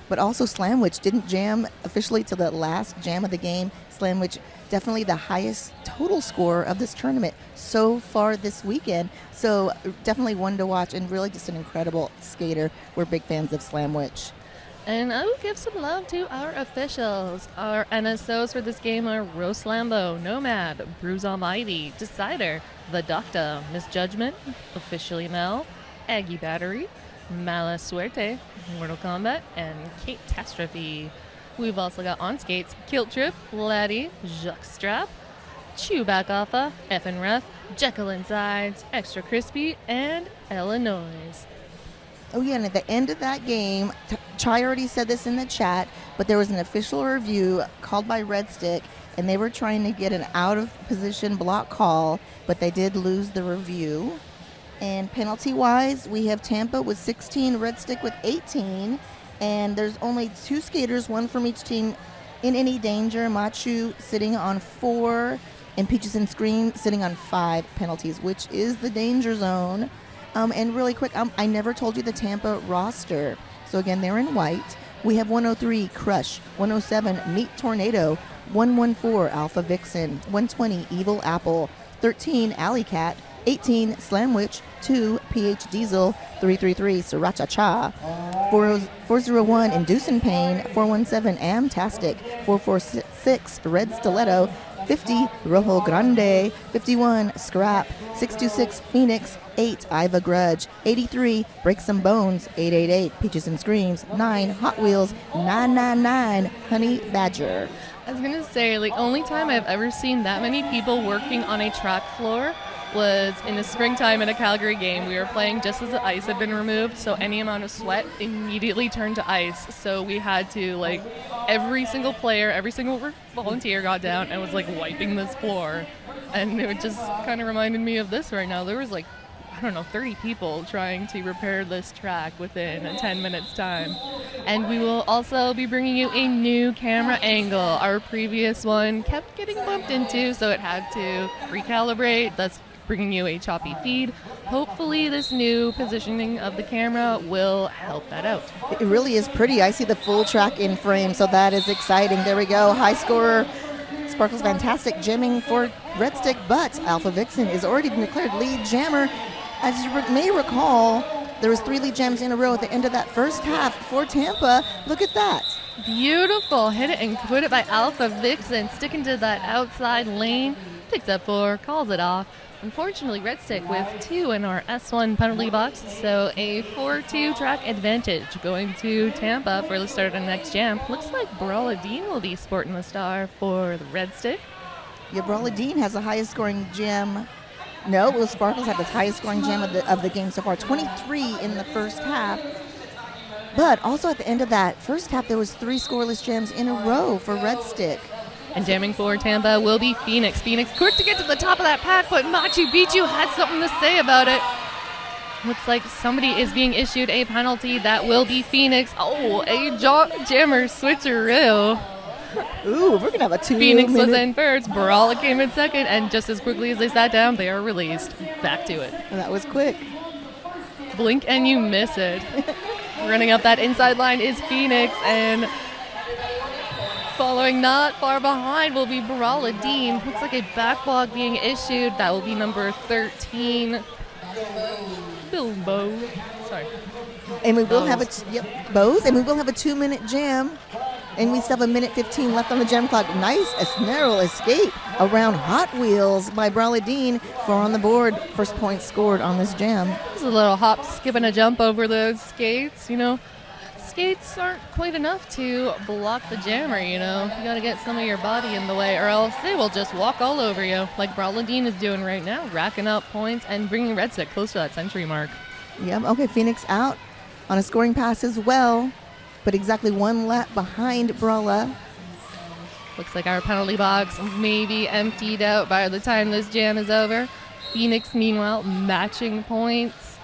but also Slamwich didn't jam officially till the last jam of the game. Slamwich definitely the highest total score of this tournament so far this weekend. So definitely one to watch and really just an incredible skater. We're big fans of Slamwich. And I will give some love to our officials. Our NSOs for this game are Rose Lambo, Nomad, Bruise Almighty, Decider, The Doctor, Misjudgment, Officially Mel, Aggie Battery, Mala Suerte, Mortal Kombat, and Catastrophe. We've also got on skates Kilt Trip, Laddie, Jacques Strap, Chewback Alpha, Effin' Ref, Jekyll Insides, Extra Crispy, and Illinois. Oh, yeah, and at the end of that game, Chai already said this in the chat, but there was an official review called by Red Stick, and they were trying to get an out-of-position block call, but they did lose the review. And penalty-wise, we have Tampa with 16, Red Stick with 18, and there's only 2 skaters, one from each team, in any danger. Machu sitting on 4, and Peaches and Scream sitting on 5 penalties, which is the danger zone. And really quick, I never told you the Tampa roster. So again, they're in white. We have 103 Crush, 107 Meat Tornado, 114 Alpha Vixen, 120 Evil Apple, 13 Alley Cat, 18 Slamwich, 2 PH Diesel, 333 Sriracha Cha, 401 Induce in Pain, 417 Amtastic, 446 Red Stiletto, 50 Rojo Grande, 51 Scrap, 626 Phoenix, 8 Iva Grudge, 83 Break Some Bones, 888 Peaches and Screams, 9 Hot Wheels, 999 Honey Badger. I was gonna say, like, only time I've ever seen that many people working on a track floor was in the springtime at a Calgary game. We were playing just as the ice had been removed, so any amount of sweat immediately turned to ice. So we had to, like, every single player, every single volunteer got down and was, like, wiping this floor. And it just kind of reminded me of this right now. There was, like, I don't know, 30 people trying to repair this track within 10 minutes time. And we will also be bringing you a new camera angle. Our previous one kept getting bumped into, so it had to recalibrate. That's bringing you a choppy feed. Hopefully this new positioning of the camera will help that out. It really is pretty. I see the full track in frame, so that is exciting. There we go. High scorer Sparkles Fantastic jamming for Red Stick, but Alpha Vixen is already been declared lead jammer. As you may recall, there was 3 lead jams in a row at the end of that first half for Tampa. Look at that. Beautiful. Hit it and quit it by Alpha Vixen, sticking to that outside lane. Picks up 4, calls it off. Unfortunately, Red Stick with 2 in our S1 penalty box, so a 4-2 track advantage going to Tampa for the start of the next jam. Looks like Brawla Dean will be sporting the star for the Red Stick. Yeah, Brawla Dean has the highest scoring jam. No, Will Sparkles had the highest scoring jam of the game so far, 23 in the first half. But also at the end of that first half, there was 3 scoreless jams in a row for Red Stick. And jamming for Tampa will be Phoenix. Phoenix quick to get to the top of that pack, but Machu Picchu has something to say about it. Looks like somebody is being issued a penalty. That will be Phoenix. Oh, a jammer switcheroo. Ooh, we're going to have a 2 Phoenix minute. was in first, Brawla came in second, and just as quickly as they sat down, they are released. Back to it. That was quick. Blink and you miss it. Running up that inside line is Phoenix, and following not far behind will be Brawla Dean. Looks like a backlog being issued. That will be number 13. Bilbo. Sorry. And we will have both. And we will have a 2-minute jam. And we still have a minute 15 left on the jam clock. Nice, a narrow escape around Hot Wheels by Brawla Dean. 4 on the board. First point scored on this jam. This is a little hop, skip, and a jump over those skates. You know, skates aren't quite enough to block the jammer, you know. You gotta get some of your body in the way, or else they will just walk all over you, like Brawla Dean is doing right now, racking up points and bringing Red Stick close to that century mark. Yep, okay, Phoenix out on a scoring pass as well, but exactly 1 lap behind Brawla. Looks like our penalty box may be emptied out by the time this jam is over. Phoenix, meanwhile, matching points.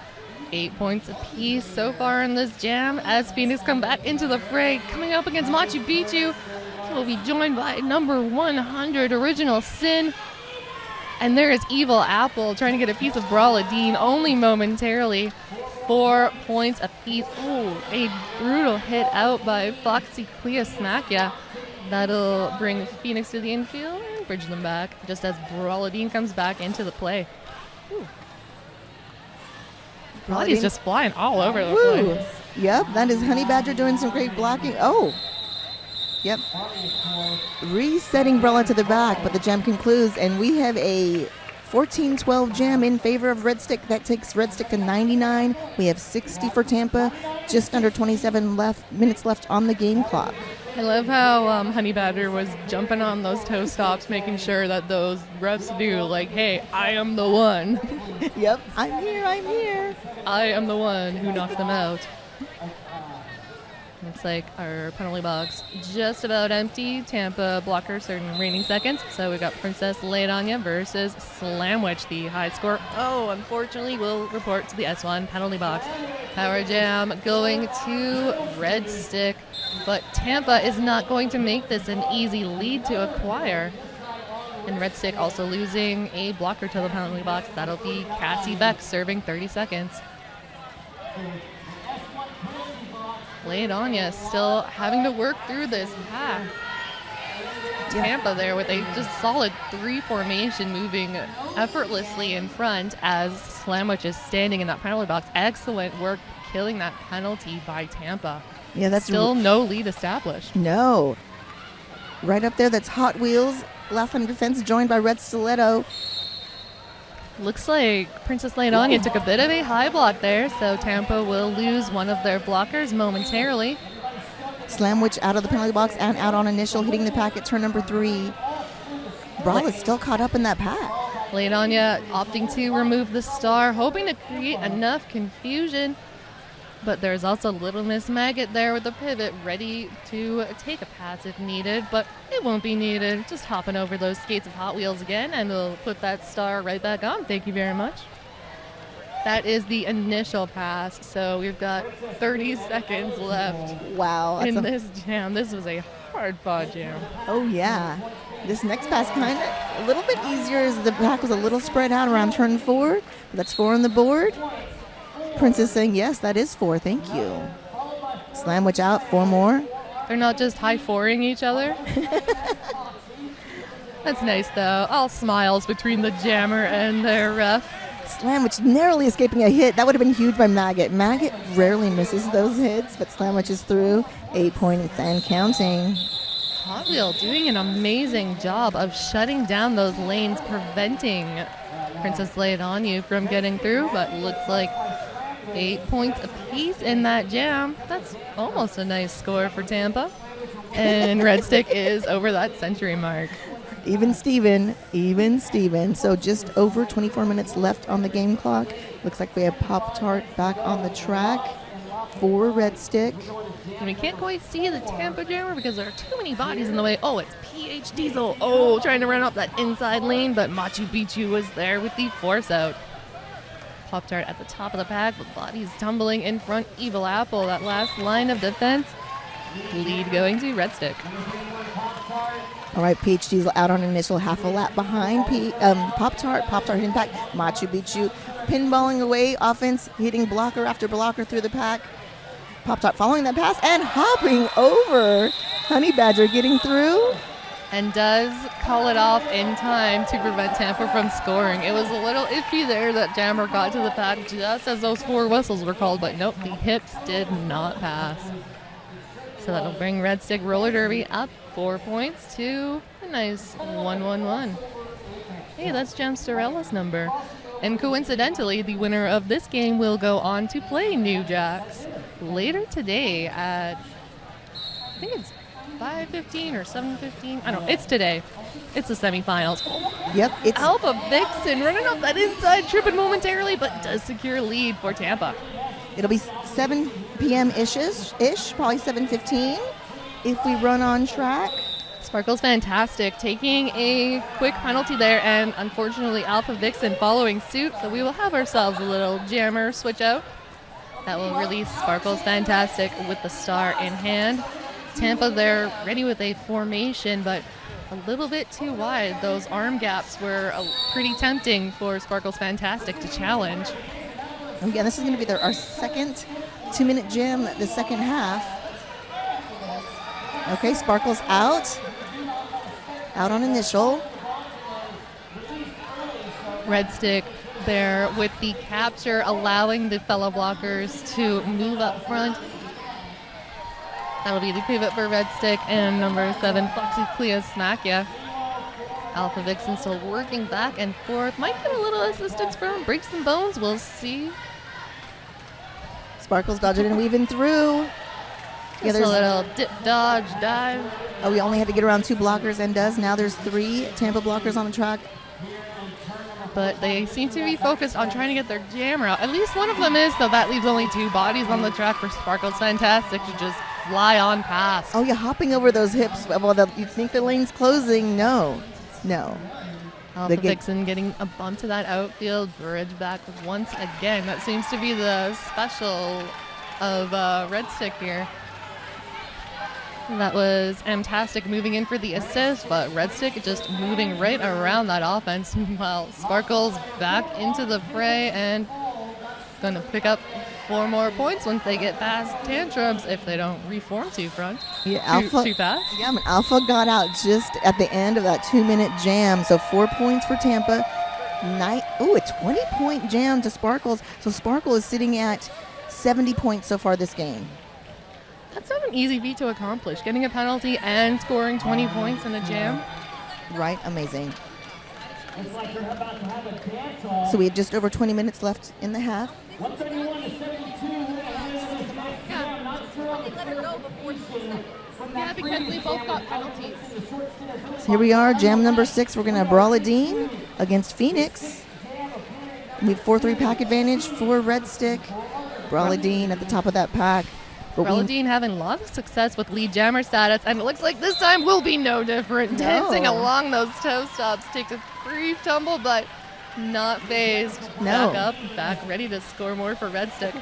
8 points apiece so far in this jam as Phoenix come back into the fray. Coming up against Machu Picchu, will be joined by number 100, Original Sin. And there is Evil Apple trying to get a piece of Brawla Dean only momentarily. 4 points apiece. Ooh, a brutal hit out by Foxy Clea Smackya. That'll bring Phoenix to the infield and bridge them back just as Brawla Dean comes back into the play. Body's just flying all over the place. Yep, that is Honey Badger doing some great blocking. Oh, yep. Resetting Brawla to the back, but the jam concludes, and we have a 14-12 jam in favor of Red Stick. That takes Red Stick to 99. We have 60 for Tampa, just under 27 minutes left on the game clock. I love how Honey Badger was jumping on those toe stops, making sure that those refs knew, like, hey, I am the one. Yep, I'm here. I am the one who knocked them out. Looks like our penalty box just about empty. Tampa blocker certain reigning seconds. So we got Princess Laidanya versus Slamwich, the high score. Oh, unfortunately, we'll report to the S1 penalty box. Power jam going to Red Stick. But Tampa is not going to make this an easy lead to acquire. And Red Stick also losing a blocker to the penalty box. That'll be Cassie Beck serving 30 seconds. Laidanya still having to work through this pack. Tampa there with a just solid 3 formation moving effortlessly in front as Slamwich is standing in that penalty box. Excellent work killing that penalty by Tampa. Yeah, that's still no lead established. No. Right up there, that's Hot Wheels. Last line of defense joined by Red Stiletto. Looks like Princess Laidanya took a bit of a high block there, so Tampa will lose one of their blockers momentarily. Slamwich out of the penalty box and out on initial, hitting the pack at turn number 3. Brawl is still caught up in that pack. Laidanya opting to remove the star, hoping to create enough confusion. But there's also Little Miss Maggot there with the pivot, ready to take a pass if needed, but it won't be needed. Just hopping over those skates of Hot Wheels again, and we'll put that star right back on. Thank you very much. That is the initial pass, so we've got 30 seconds left. Wow. In this jam. This was a hard-fought jam. Oh, yeah. This next pass kind of a little bit easier as the pack was a little spread out around turn 4. That's 4 on the board. Princess saying, yes, that is 4. Thank you. Slamwich out. 4 more. They're not just high-4ing each other. That's nice, though. All smiles between the jammer and their ref. Slamwich narrowly escaping a hit. That would have been huge by Maggot. Maggot rarely misses those hits, but Slamwich is through. 8 points and counting. Hot Wheel doing an amazing job of shutting down those lanes, preventing Princess Laidanya from getting through, but looks like 8 points apiece in that jam. That's almost a nice score for Tampa. And Red Stick is over that century mark. Even Steven. So just over 24 minutes left on the game clock. Looks like we have Pop-Tart back on the track for Red Stick. And we can't quite see the Tampa jammer because there are too many bodies in the way. Oh, it's PH Diesel. Oh, trying to run up that inside lane, but Machu Picchu was there with the force out. Pop-Tart at the top of the pack, but bodies tumbling in front. Evil Apple, that last line of defense. Lead going to Red Stick. All right, Peach Diesel out on initial, half a lap behind Pop-Tart. Pop-Tart hitting back. Machu Picchu pinballing away, offense hitting blocker after blocker through the pack. Pop-Tart following that pass and hopping over. Honey Badger getting through. And does call it off in time to prevent Tampa from scoring. It was a little iffy there that Jammer got to the pack just as those 4 whistles were called, but nope, the hips did not pass. So that'll bring Red Stick Roller Derby up 4 points to a nice 1-1-1. Hey, that's Jam Storella's number. And coincidentally, the winner of this game will go on to play New Jacks later today at, I think it's 5:15 or 7:15. I don't know. It's today. It's the semifinals. Yep. It's Alpha Vixen running up that inside, tripping momentarily, but does secure lead for Tampa. It'll be 7 p.m. ish, probably 7:15 if we run on track. Sparkle's fantastic, taking a quick penalty there, and unfortunately Alpha Vixen following suit, so we will have ourselves a little jammer switch out. That will release Sparkle's fantastic with the star in hand. Tampa there ready with a formation, but a little bit too wide. Those arm gaps were pretty tempting for Sparkle's fantastic to challenge. Again, this is going to be our second 2-minute jam, the second half. Okay, Sparkle's out on initial. Red Stick there with the capture, allowing the fellow blockers to move up front. That'll be the pivot for Red Stick and number 7, Foxy Clea Smackya. Alpha Vixen still working back and forth. Might get a little assistance from Breaks and Bones. We'll see. Sparkle's dodging and weaving through. Just a little dip, dodge, dive. Oh, we only had to get around 2 blockers and does. Now there's 3 Tampa blockers on the track. But they seem to be focused on trying to get their jammer out. At least one of them is, so that leaves only 2 bodies on the track for Sparkle's fantastic to just fly on past. Oh, yeah, hopping over those hips. Well, you think the lane's closing? No. Alpha Vixen getting a bump to that outfield bridge back once again. That seems to be the special of Red Stick here. That was fantastic moving in for the assist, but Red Stick just moving right around that offense while Sparkle's back into the fray and going to pick up 4 more points once they get past Tantrums if they don't reform too front. Yeah, too fast. Yeah, but Alpha got out just at the end of that 2-minute jam, so 4 points for Tampa. A 20-point jam to Sparkle's. So Sparkle is sitting at 70 points so far this game. That's not an easy feat to accomplish, getting a penalty and scoring 20 points in a jam. Right, amazing. So we have just over 20 minutes left in the half. 131 to 72. Yeah, because we both got penalties. So here we are, jam number 6. We're going to brawl a Dean against Phoenix. We have 4-3 pack advantage for Red Stick. Brawl a Dean at the top of that pack. Braladine having a lot of success with lead jammer status, and it looks like this time will be no different. Dancing along those toe stops, takes a brief tumble, but not phased. No. Back up, back ready to score more for Red Stick.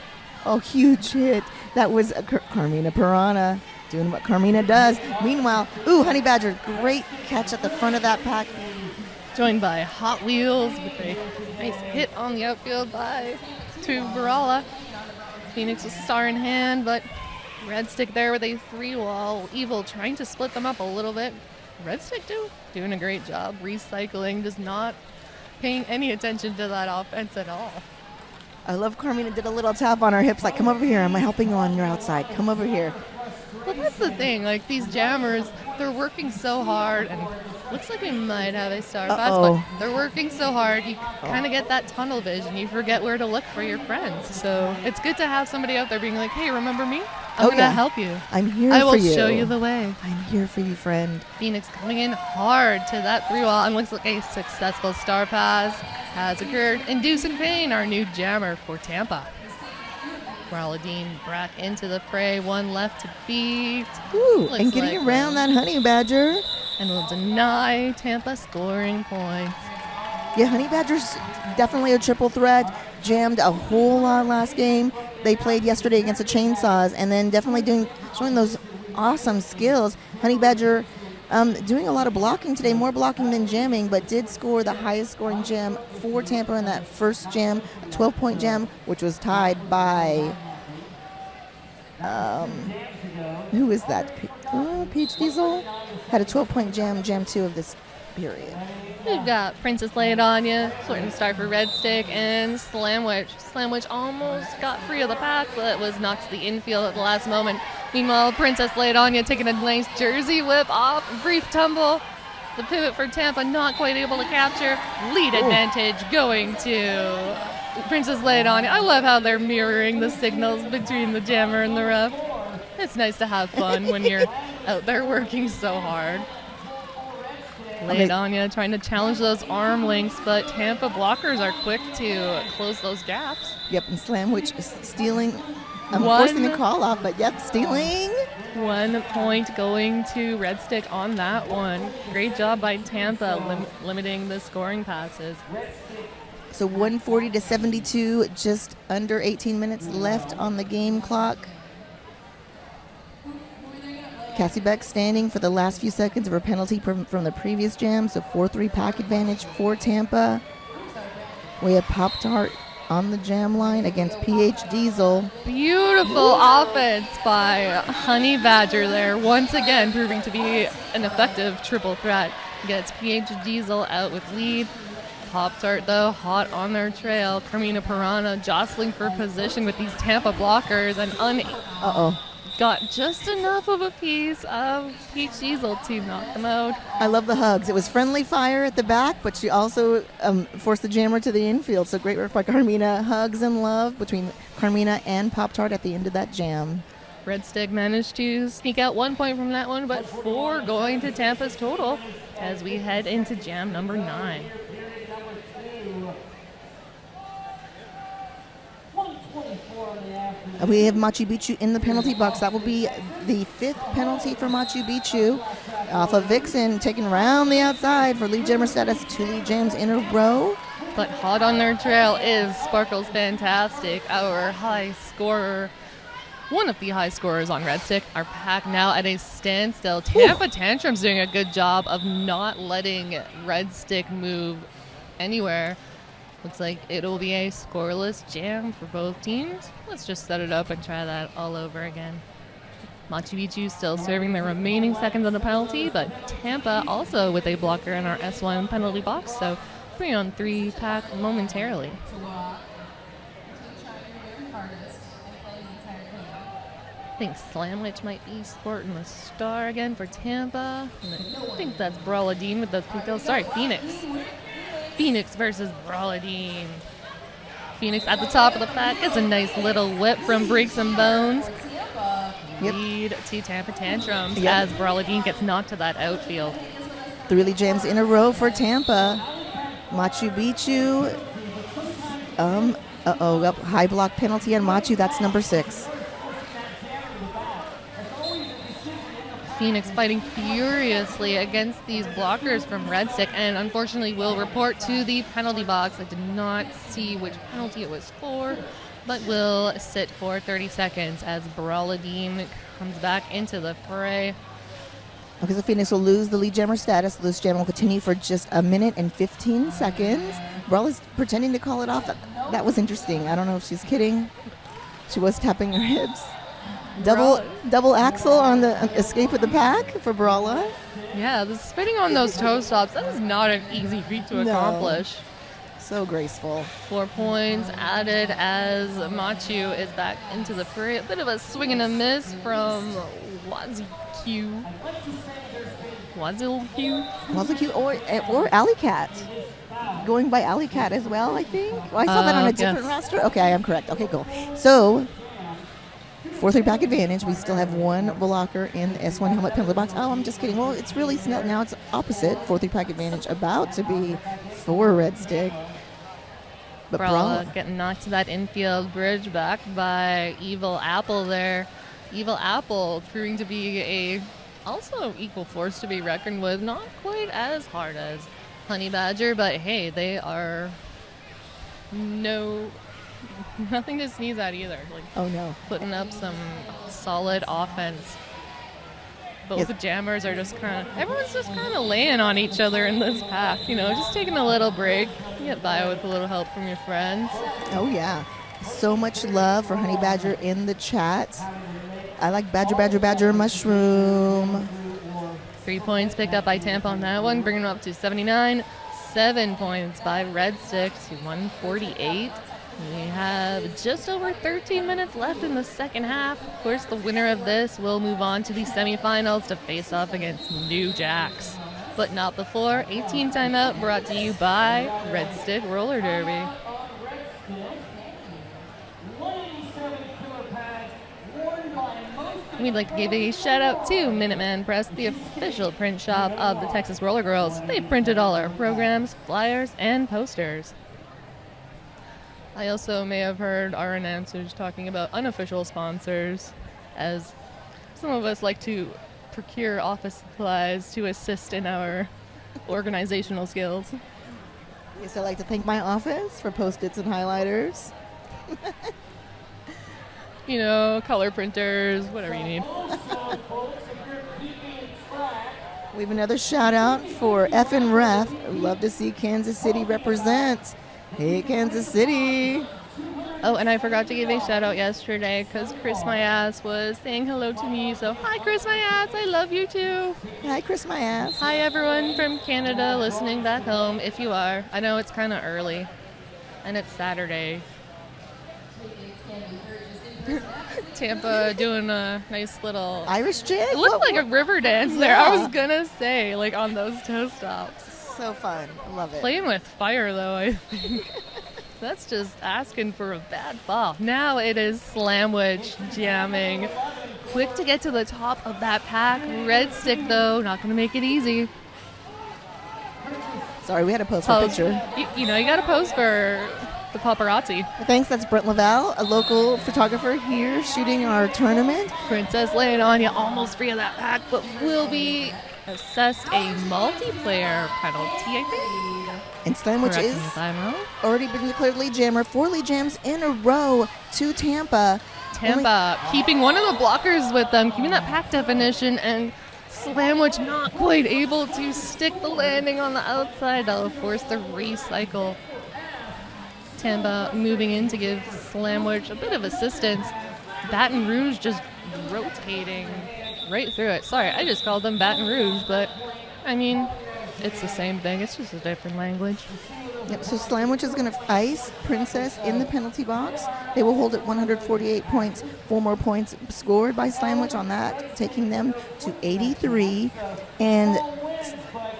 Oh, huge hit. That was Carmina Piranha doing what Carmina does. Meanwhile, Honey Badger, great catch at the front of that pack. Joined by Hot Wheels with a nice hit on the outfield to Barala. Phoenix with star in hand, but Red Stick there with a 3-wall. Evil trying to split them up a little bit. Red Stick doing a great job recycling, just not paying any attention to that offense at all. I love Carmina did a little tap on her hips like, come over here, I'm helping you on your outside. Come over here. Well, that's the thing. Like, these jammers, they're working so hard, and looks like we might have a star pass, but they're working so hard, you kind of get that tunnel vision. You forget where to look for your friends. So it's good to have somebody out there being like, hey, remember me? I'm going to help you. I'm here for you. I will show you the way. I'm here for you, friend. Phoenix coming in hard to that 3-wall, and looks like a successful star pass has occurred. Inducing Pain, our new jammer for Tampa. Braladine back into the fray, 1 left to beat. And getting around that Honey Badger. And will deny Tampa scoring points. Yeah, Honey Badger's definitely a triple threat. Jammed a whole lot last game. They played yesterday against the Chainsaws, and then definitely showing those awesome skills. Honey Badger doing a lot of blocking today, more blocking than jamming, but did score the highest scoring jam for Tampa in that first jam, a 12-point jam, which was tied by, who is that? Peach Diesel had a 12-point jam 2 of this period. We've got Princess Lay It On Ya, sorting star for Red Stick, and Slamwich. Slamwich almost got free of the pack, but was knocked to the infield at the last moment. Meanwhile, Princess Lay It On Ya taking a nice jersey whip off, brief tumble. The pivot for Tampa not quite able to capture. Lead advantage going to Princess Lay It On Ya. I love how they're mirroring the signals between the jammer and the ref. It's nice to have fun when you're out there working so hard. Lay it on you, trying to challenge those arm lengths, but Tampa blockers are quick to close those gaps. Yep, and Slamwich is stealing. I'm forcing the call off, but yep, stealing. 1 point going to Red Stick on that one. Great job by Tampa limiting the scoring passes. So 140 to 72, just under 18 minutes left on the game clock. Cassie Beck standing for the last few seconds of her penalty from the previous jam, so 4-3 pack advantage for Tampa. We have Pop-Tart on the jam line against PH Diesel. Beautiful offense by Honey Badger there, once again proving to be an effective triple threat. Gets PH Diesel out with lead. Pop-Tart, though, hot on their trail. Carmina Piranha jostling for position with these Tampa blockers and got just enough of a piece of Peach Diesel to knock them out. I love the hugs. It was friendly fire at the back, but she also forced the jammer to the infield. So great work by Carmina. Hugs and love between Carmina and Pop-Tart at the end of that jam. Red Stick managed to sneak out 1 point from that one, but 4 going to Tampa's total as we head into jam number 9. We have Machu Picchu in the penalty box. That will be the 5th penalty for Machu Picchu. Off of Vixen, taken around the outside for lead jammer status. 2 lead jams in a row. But hot on their trail is Sparkles Fantastic, our high scorer. One of the high scorers on Red Stick. Our pack now at a standstill. Tampa Tantrums doing a good job of not letting Red Stick move anywhere. Looks like it'll be a scoreless jam for both teams. Let's just set it up and try that all over again. Machu Picchu still serving the remaining seconds on the penalty, but Tampa also with a blocker in our S1 penalty box, so 3-on-3 pack momentarily. I think Slamwich might be sporting the star again for Tampa. And I think that's Brawladine with those pigtails. Sorry, Phoenix. Phoenix versus Brawladine. Phoenix at the top of the pack gets a nice little whip from Breaks and Bones. Lead to Tampa Tantrums as Brawladine gets knocked to that outfield. 3 lead jams in a row for Tampa. Machu Picchu. High block penalty on Machu. That's number 6. Phoenix fighting furiously against these blockers from Red Stick, and unfortunately will report to the penalty box. I did not see which penalty it was for, but will sit for 30 seconds as Brawladine comes back into the fray. Okay, so Phoenix will lose the lead jammer status. This jam will continue for just 1 minute and 15 seconds. Brawl is pretending to call it off. That was interesting. I don't know if she's kidding. She was tapping her hips. Double axle on the escape with the pack for Brawla. Yeah, the spinning on those toe stops, that is not an easy feat to accomplish. So graceful. 4 points added as Machu is back into the fray. A bit of a swing and a miss from Wazil Q or Alley Cat. Going by Alley Cat as well, I think. Well, I saw that on a different roster. Okay, I am correct. Okay, cool. So 4-3 pack advantage. We still have 1 blocker in the S1 helmet penalty box. Oh, I'm just kidding. Well, it's really now it's opposite. 4-3 pack advantage about to be for Red Stick. But Brawla getting knocked to that infield bridge back by Evil Apple there. Evil Apple proving to be a also equal force to be reckoned with. Not quite as hard as Honey Badger, but hey, they are nothing to sneeze at either. Putting up some solid offense. Both jammers are just everyone's just kind of laying on each other in this pack, just taking a little break. You get by with a little help from your friends. Oh yeah, so much love for Honey Badger in the chat. I like Badger Mushroom. 3 points picked up by Tampa on that one, bringing them up to 79. 7 points by Red Stick to 148. We have just over 13 minutes left in the second half. Of course, the winner of this will move on to the semifinals to face off against New Jacks. But not before. 18 timeout brought to you by Red Stick Roller Derby. We'd like to give a shout out to Minuteman Press, the official print shop of the Texas Roller Girls. They've printed all our programs, flyers, and posters. I also may have heard our announcers talking about unofficial sponsors, as some of us like to procure office supplies to assist in our organizational skills. Yes, I'd like to thank my office for Post-its and highlighters. You know, color printers, whatever you need. We have another shout out for F and Ref. Love to see Kansas City represent. Hey, Kansas City. Oh, and I forgot to give a shout out yesterday because Chris My Ass was saying hello to me. So, hi, Chris My Ass. I love you too. Hi, Chris My Ass. Hi, everyone from Canada listening back home, if you are. I know it's kind of early, and it's Saturday. Tampa doing a nice little Irish jig? It looked like a river dance there. I was gonna say, like on those toe stops. So fun. I love it. Playing with fire, though, I think. That's just asking for a bad fall. Now it is Slamwich jamming. Quick to get to the top of that pack. Red Stick, though, not gonna make it easy. Sorry, we had to pose for a picture. You know, you gotta pose for the paparazzi. Thanks, that's Brent Lavelle, a local photographer here shooting our tournament. Princess laying on you, almost free of that pack, but will be assessed a multiplayer penalty, I think. And Slamwich Correct is me if I'm wrong. already been declared lead jammer. 4 lead jams in a row to Tampa. Tampa keeping one of the blockers with them, keeping that pack definition, and Slamwich not quite able to stick the landing on the outside. That'll force the recycle. Tampa moving in to give Slamwich a bit of assistance. Baton Rouge just rotating right through it. Sorry, I just called them Baton Rouge, but I mean, it's the same thing. It's just a different language. Yep, so Slamwich is going to ice Princess in the penalty box. They will hold at 148 points. 4 more points scored by Slamwich on that, taking them to 83. And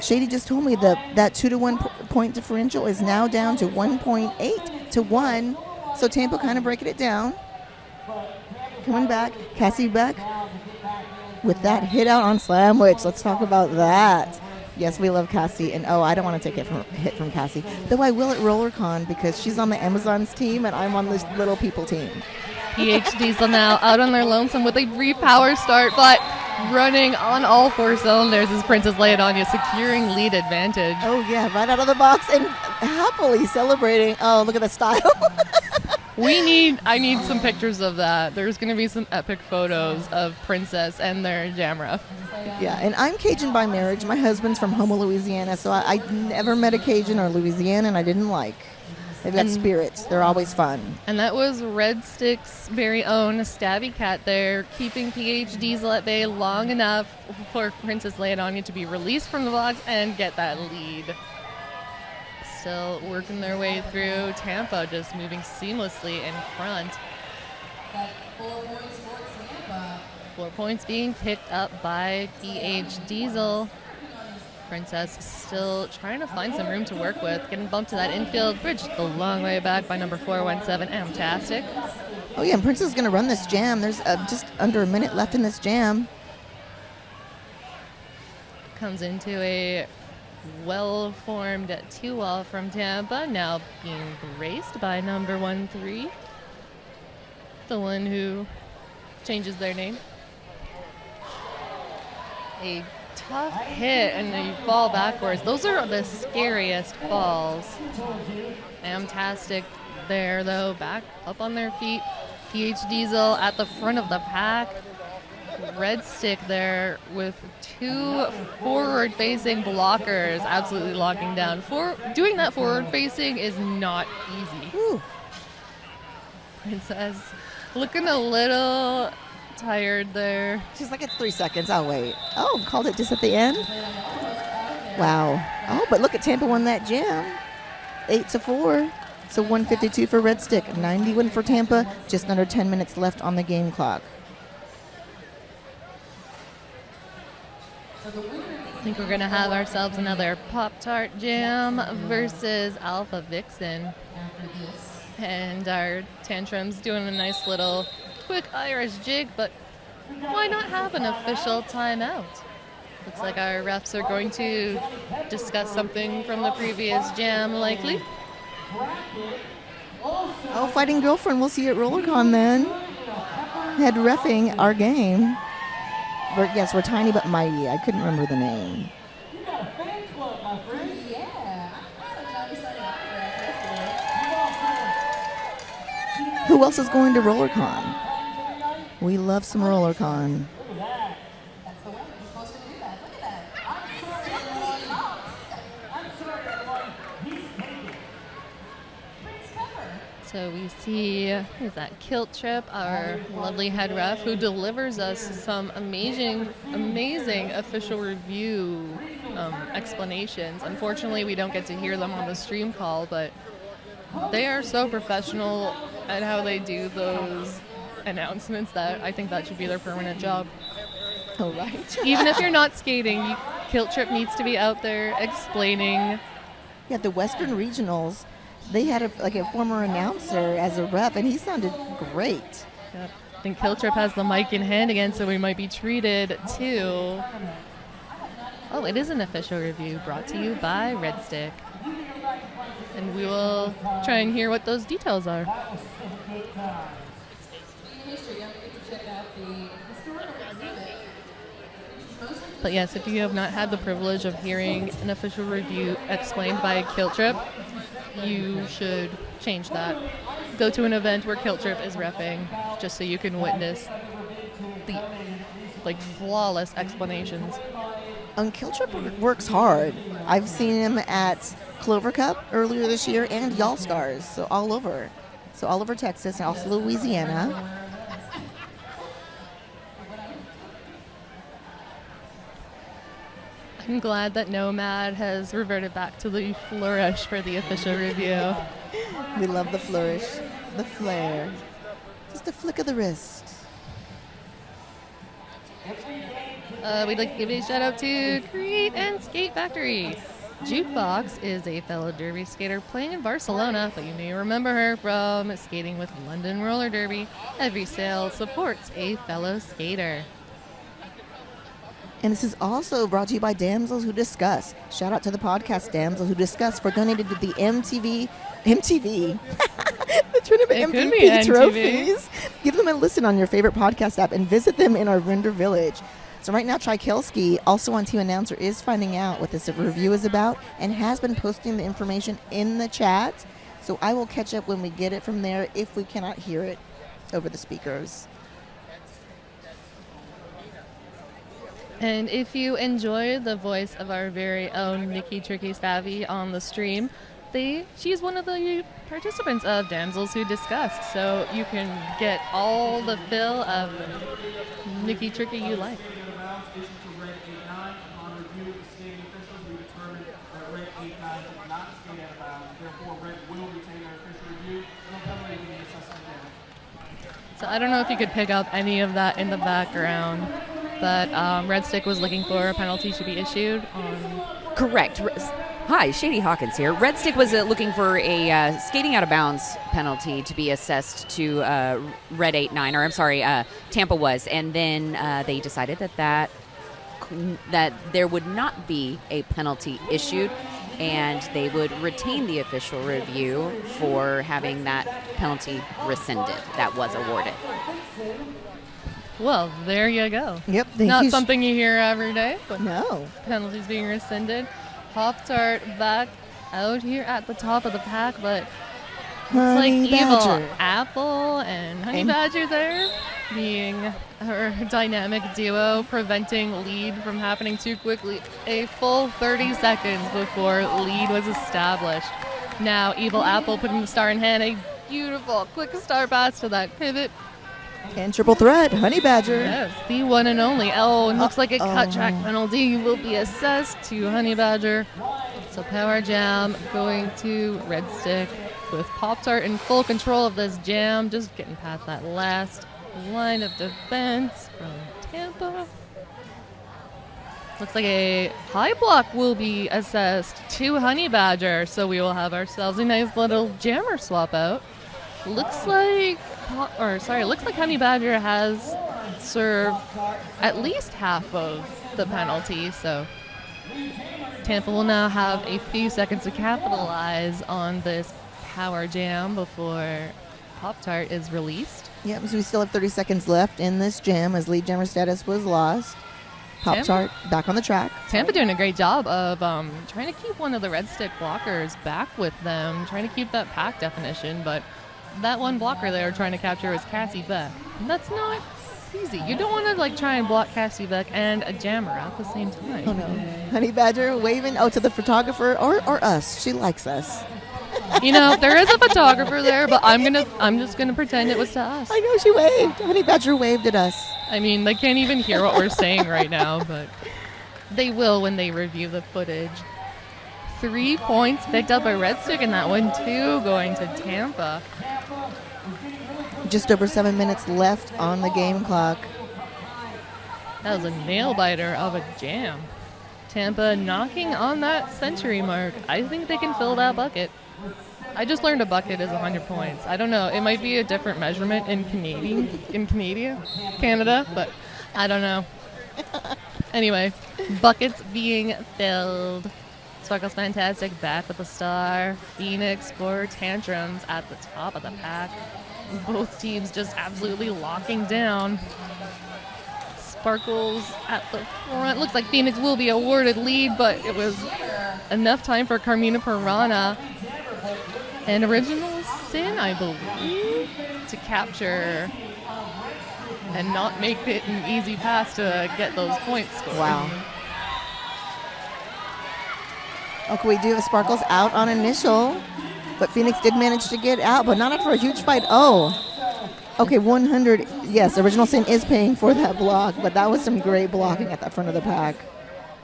Shady just told me that 2-to-1 point differential is now down to 1.8 to 1. So Tampa kind of breaking it down. Coming back, Cassie Beck with that hit out on Slamwich. Let's talk about that. Yes, we love Cassie, and I don't want to take a hit from Cassie, though I will at RollerCon because she's on the Amazons team and I'm on the Little People team. PhDs are now out on their lonesome with a repower start, but running on all 4 cylinders as Princess lay it on you, securing lead advantage. Oh yeah, right out of the box and happily celebrating. Oh, look at the style. I need some pictures of that. There's going to be some epic photos of Princess and their jam ref. Yeah, and I'm Cajun by marriage. My husband's from Houma, Louisiana, so I never met a Cajun or Louisianan I didn't like. They've got spirits. They're always fun. And that was Red Stick's very own Stabby Cat there, keeping PH Diesel at bay long enough for Princess Lay It On You to be released from the box and get that lead. Still working their way through. Tampa just moving seamlessly in front. 4 points being picked up by PH Diesel. Princess still trying to find some room to work with. Getting bumped to that infield. Bridged the long way back by number 417, Amtastic. Oh yeah, and Princess is going to run this jam. There's just under a minute left in this jam. Comes into a well-formed 2-wall from Tampa, now being graced by number 13, the one who changes their name. A tough hit and you fall backwards. Those are the scariest falls. Fantastic there though, back up on their feet. PH Diesel at the front of the pack. Red Stick there with 2 forward-facing blockers, absolutely locking down. Doing that forward-facing is not easy. Ooh. Princess looking a little tired there. She's like, it's 3 seconds. I'll wait. Oh, called it just at the end? Wow. Oh, but look at Tampa won that jam. 8-4. So 152 for Red Stick, 91 for Tampa. Just under 10 minutes left on the game clock. I think we're going to have ourselves another Pop-Tart Jam versus Alpha Vixen. And our Tantrums doing a nice little quick Irish jig, but why not have an official timeout? Looks like our refs are going to discuss something from the previous jam, likely. Oh, Fighting Girlfriend, we'll see you at RollerCon then. Head reffing our game. Yes, we're tiny but mighty. I couldn't remember the name. You got a fan club, my friend. Who else is going to RollerCon? We love some RollerCon. So we see, who's that, Kilt Trip, our lovely head ref, who delivers us some amazing official review explanations. Unfortunately, we don't get to hear them on the stream call, but they are so professional at how they do those announcements that I think that should be their permanent job. Oh, right. Even if you're not skating, Kilt Trip needs to be out there explaining. Yeah, the Western Regionals, they had a former announcer as a ref, and he sounded great. Yep. I think Kilt Trip has the mic in hand again, so we might be treated to... Oh, it is an official review brought to you by Red Stick. And we will try and hear what those details are. But yes, if you have not had the privilege of hearing an official review explained by Kilt Trip, you should change that. Go to an event where Kilt Trip is reffing, just so you can witness the flawless explanations. Kilt Trip works hard. I've seen him at Clover Cup earlier this year and Y'all Stars, so all over Texas and also Louisiana. I'm glad that Nomad has reverted back to the flourish for the official review. We love the flourish, the flair, just a flick of the wrist. We'd like to give a shout out to Create and Skate Factory. Jukebox is a fellow derby skater playing in Barcelona, but you may remember her from skating with London Roller Derby. Every sale supports a fellow skater. And this is also brought to you by Damsels Who Discuss. Shout out to the podcast Damsels Who Discuss for donating to the MTV, the tournament MVP trophies. Give them a listen on your favorite podcast app and visit them in our Render Village. So right now, Tchaikovsky, also on Team Announcer, is finding out what this review is about and has been posting the information in the chat. So I will catch up when we get it from there if we cannot hear it over the speakers. And if you enjoy the voice of our very own Nikki Tricky Savvy on the stream, she's one of the participants of Damsels Who Discuss, so you can get all the fill of Nikki Tricky you like. So I don't know if you could pick up any of that in the background, but Red Stick was looking for a penalty to be issued on... Correct. Hi, Shady Hawkins here. Red Stick was looking for a skating out of bounds penalty to be assessed to Red 8-9, or I'm sorry, Tampa was, and then they decided that there would not be a penalty issued, and they would retain the official review for having that penalty rescinded that was awarded. Well, there you go. Yep. Not something you hear every day, but no. Penalties being rescinded. Pop-Tart back out here at the top of the pack, but it's like Evil Apple and Honey Badger there being her dynamic duo, preventing lead from happening too quickly. A full 30 seconds before lead was established. Now Evil Apple putting the star in hand, a beautiful quick star pass to that pivot. And triple threat, Honey Badger. Yes, the one and only. Oh, and looks like a cut track penalty will be assessed to Honey Badger. So Power Jam going to Red Stick with Pop-Tart in full control of this jam, just getting past that last line of defense from Tampa. Looks like a high block will be assessed to Honey Badger, so we will have ourselves a nice little jammer swap out. Looks like Honey Badger has serve at least half of the penalty. So Tampa will now have a few seconds to capitalize on this power jam before Pop-Tart is released. Yep, so we still have 30 seconds left in this jam as lead jammer status was lost. Pop-Tart back on the track. Tampa doing a great job of trying to keep one of the red stick blockers back with them, trying to keep that pack definition, but that one blocker they were trying to capture was Cassie Beck. And that's not easy. You don't want to like try and block Cassie Beck and a jammer at the same time. Oh no. Honey Badger waving to the photographer or us. She likes us. You know, there is a photographer there, but I'm just gonna pretend it was to us. I know she waved. Honey Badger waved at us. I mean, they can't even hear what we're saying right now, but they will when they review the footage. 3 points picked up by Red Stick in that one too, going to Tampa. Just over 7 minutes left on the game clock. That was a nail biter of a jam. Tampa knocking on that century mark. I think they can fill that bucket. I just learned a bucket is 100 points. I don't know. It might be a different measurement in Canada, but I don't know. Anyway, buckets being filled. Sparkle's fantastic back with the star. Phoenix for Tantrums at the top of the pack. Both teams just absolutely locking down. Sparkles at the front. Looks like Phoenix will be awarded lead, but it was enough time for Carmina Piranha and Original Sin, I believe, to capture and not make it an easy pass to get those points scored. Wow. Okay, we do have Sparkles out on initial, but Phoenix did manage to get out, but not after a huge fight. Oh, okay, 100. Yes, Original Sin is paying for that block, but that was some great blocking at the front of the pack.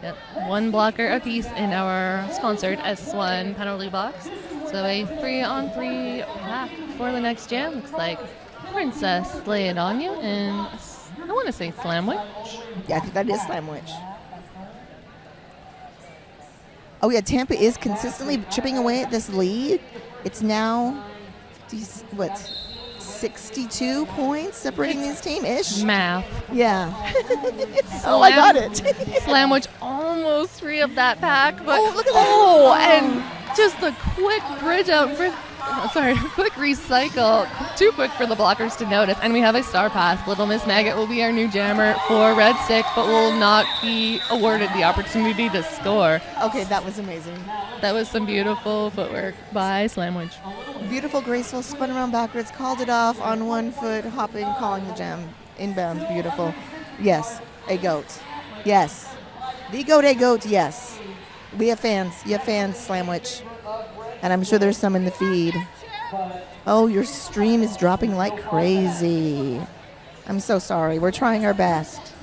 Yep, one blocker apiece in our sponsored S1 penalty box. So a 3-on-3 pack for the next jam. Looks like Princess Lay It On You and I want to say Slamwich. Yeah, I think that is Slamwich. Oh yeah, Tampa is consistently chipping away at this lead. It's now, 62 points separating this team-ish? Math. Yeah. Oh, I got it. Slamwich almost free of that pack, but look at that. And just a quick quick recycle. Too quick for the blockers to notice. And we have a star pass. Little Miss Maggot will be our new jammer for Red Stick, but will not be awarded the opportunity to score. Okay, that was amazing. That was some beautiful footwork by Slamwich. Beautiful, graceful, spun around backwards, called it off on one foot, hopping, calling the jam. Inbounds, beautiful. Yes, a goat. Yes. The goat, a goat, yes. We have fans. You have fans, Slamwich. And I'm sure there's some in the feed. Oh, your stream is dropping like crazy. I'm so sorry. We're trying our best.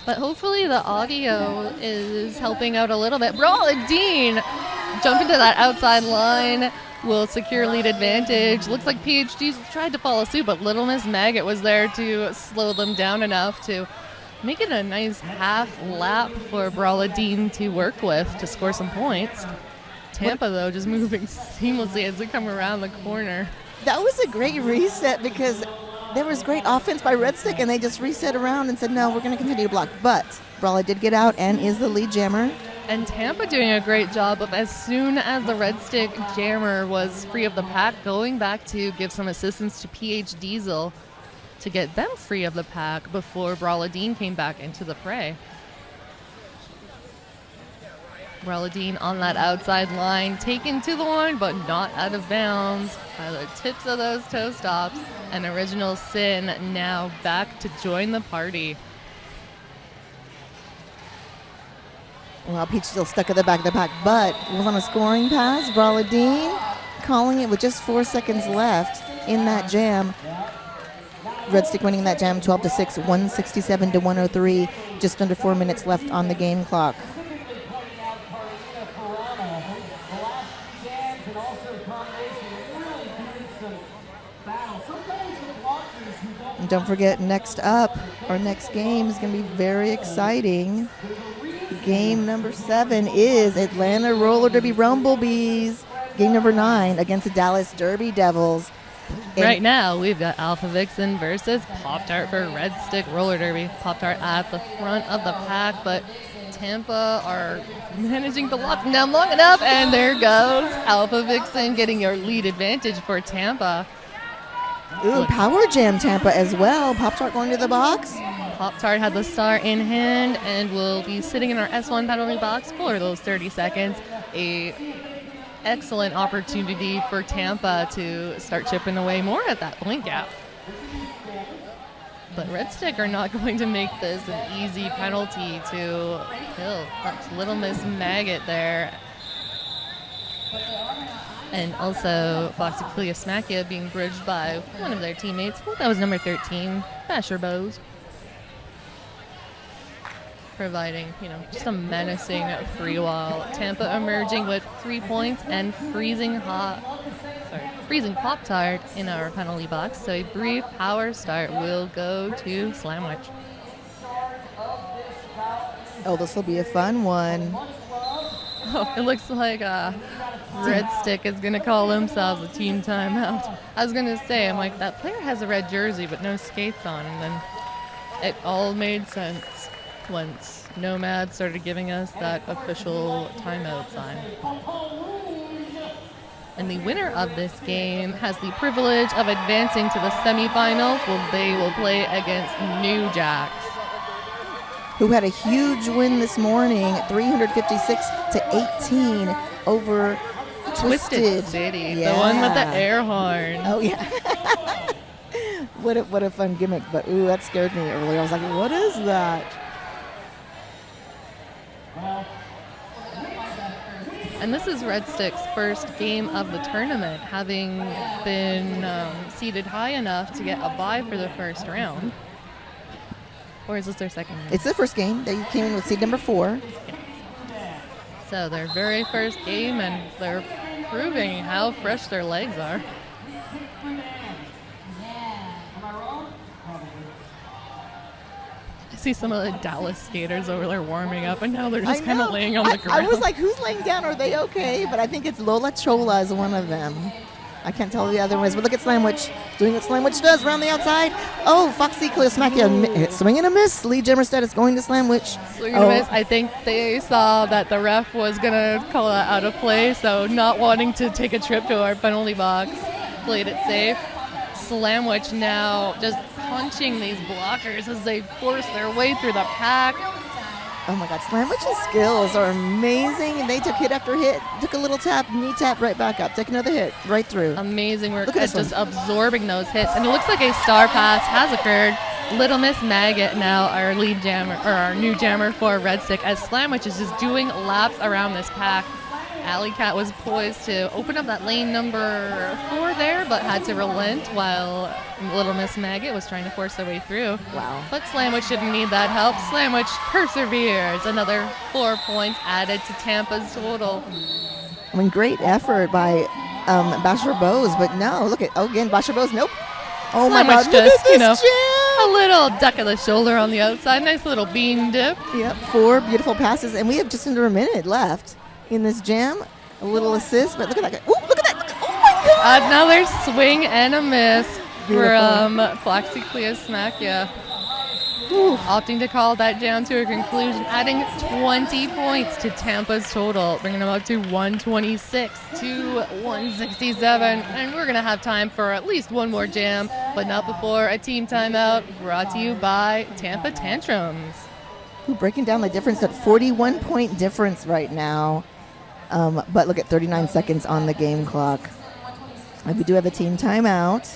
But hopefully the audio is helping out a little bit. Dean jump into that outside line. Will secure lead advantage. Looks like PhDs tried to follow suit, but Little Miss Maggot was there to slow them down enough to make it a nice half lap for Dean to work with to score some points. Tampa, though, just moving seamlessly as they come around the corner. That was a great reset because there was great offense by Red Stick, and they just reset around and said, no, we're going to continue to block. But Brawley did get out and is the lead jammer. And Tampa doing a great job of, as soon as the Red Stick jammer was free of the pack, going back to give some assistance to PH Diesel to get them free of the pack before Dean came back into the fray. Dean on that outside line, taken to the line, but not out of bounds by the tips of those toe stops. And Original Sin now back to join the party. Well, Peach still stuck at the back of the pack, but was on a scoring pass. Dean calling it with just 4 seconds left in that jam. Red Stick winning that jam 12-6, 167-103. Just under 4 minutes left on the game clock. And don't forget, next up, our next game is going to be very exciting. Game number 7 is Atlanta Roller Derby Rumblebees. Game number 9 against the Dallas Derby Devils. Right now, we've got Alpha Vixen versus Pop-Tart for Red Stick Roller Derby. Pop-Tart at the front of the pack, but Tampa are managing to lock them down long enough, and there goes Alpha Vixen getting your lead advantage for Tampa. Ooh, Power Jam Tampa as well. Pop-Tart going to the box. Pop-Tart had the star in hand and will be sitting in our S1 penalty box for those 30 seconds. A excellent opportunity for Tampa to start chipping away more at that point gap. But Red Stick are not going to make this an easy penalty to kill. That's Little Miss Maggot there. And also Foxy Cleosmachia being bridged by one of their teammates. I think that was number 13, Basher Bose. Providing, just a menacing free wall. Tampa emerging with 3 points and freezing Pop-Tart in our penalty box. So a brief power start will go to Slamwich. Oh, this will be a fun one. Oh, it looks like Red Stick is going to call themselves a team timeout. I was going to say, I'm like, that player has a red jersey but no skates on. And then it all made sense once Nomad started giving us that official timeout sign. And the winner of this game has the privilege of advancing to the semifinals, where they will play against New Jacks, who had a huge win this morning, 356-18 over Twisted City, yeah. The one with the air horn. Oh yeah. What a fun gimmick, but ooh, that scared me earlier. I was like, what is that? And this is Red Stick's first game of the tournament, having been seeded high enough to get a bye for the first round. Or is this their second game? It's the first game. They came in with seed number 4. So their very first game, and they're proving how fresh their legs are. I see some of the Dallas skaters over there warming up, and now they're just kind of laying on the ground. I was like, who's laying down? Are they okay? But I think it's Lola Chola is one of them. I can't tell the other ones, but look at Slamwich doing what Slamwich does around the outside. Oh, Foxy Cleosmachia, swing and a miss. Lee Gemmerstedt is going to Slamwich. Swing and a miss. I think they saw that the ref was going to call that out of play, so not wanting to take a trip to our penalty box, played it safe. Slamwich now just punching these blockers as they force their way through the pack. Oh my God, Slamwich's skills are amazing. And they took hit after hit, took a little tap, knee tap, right back up, take another hit, right through. Amazing work at just absorbing those hits. And it looks like a star pass has occurred. Little Miss Maggot now our lead jammer, or our new jammer for Red Stick, as Slamwich is just doing laps around this pack. Alley Cat was poised to open up that lane number 4 there, but had to relent while Little Miss Maggot was trying to force their way through. Wow. But Slamwich didn't need that help. Slamwich perseveres. Another 4 points added to Tampa's total. I mean, great effort by Basher Bose, but no, look at, again, Basher Bose, nope. Oh Slamwich my God, look just, at this jam. a little duck of the shoulder on the outside. Nice little bean dip. Yep, 4 beautiful passes, and we have just under a minute left in this jam. A little assist, but look at that guy. Ooh, look at that. Oh my God. Another swing and a miss Beautiful. from Foxy Cleosmachia. Opting to call that jam to a conclusion, adding 20 points to Tampa's total, bringing them up to 126 to 167. And we're going to have time for at least one more jam, but not before a team timeout brought to you by Tampa Tantrums. Ooh, breaking down the difference, at 41-point difference right now. But look at 39 seconds on the game clock. We do have a team timeout.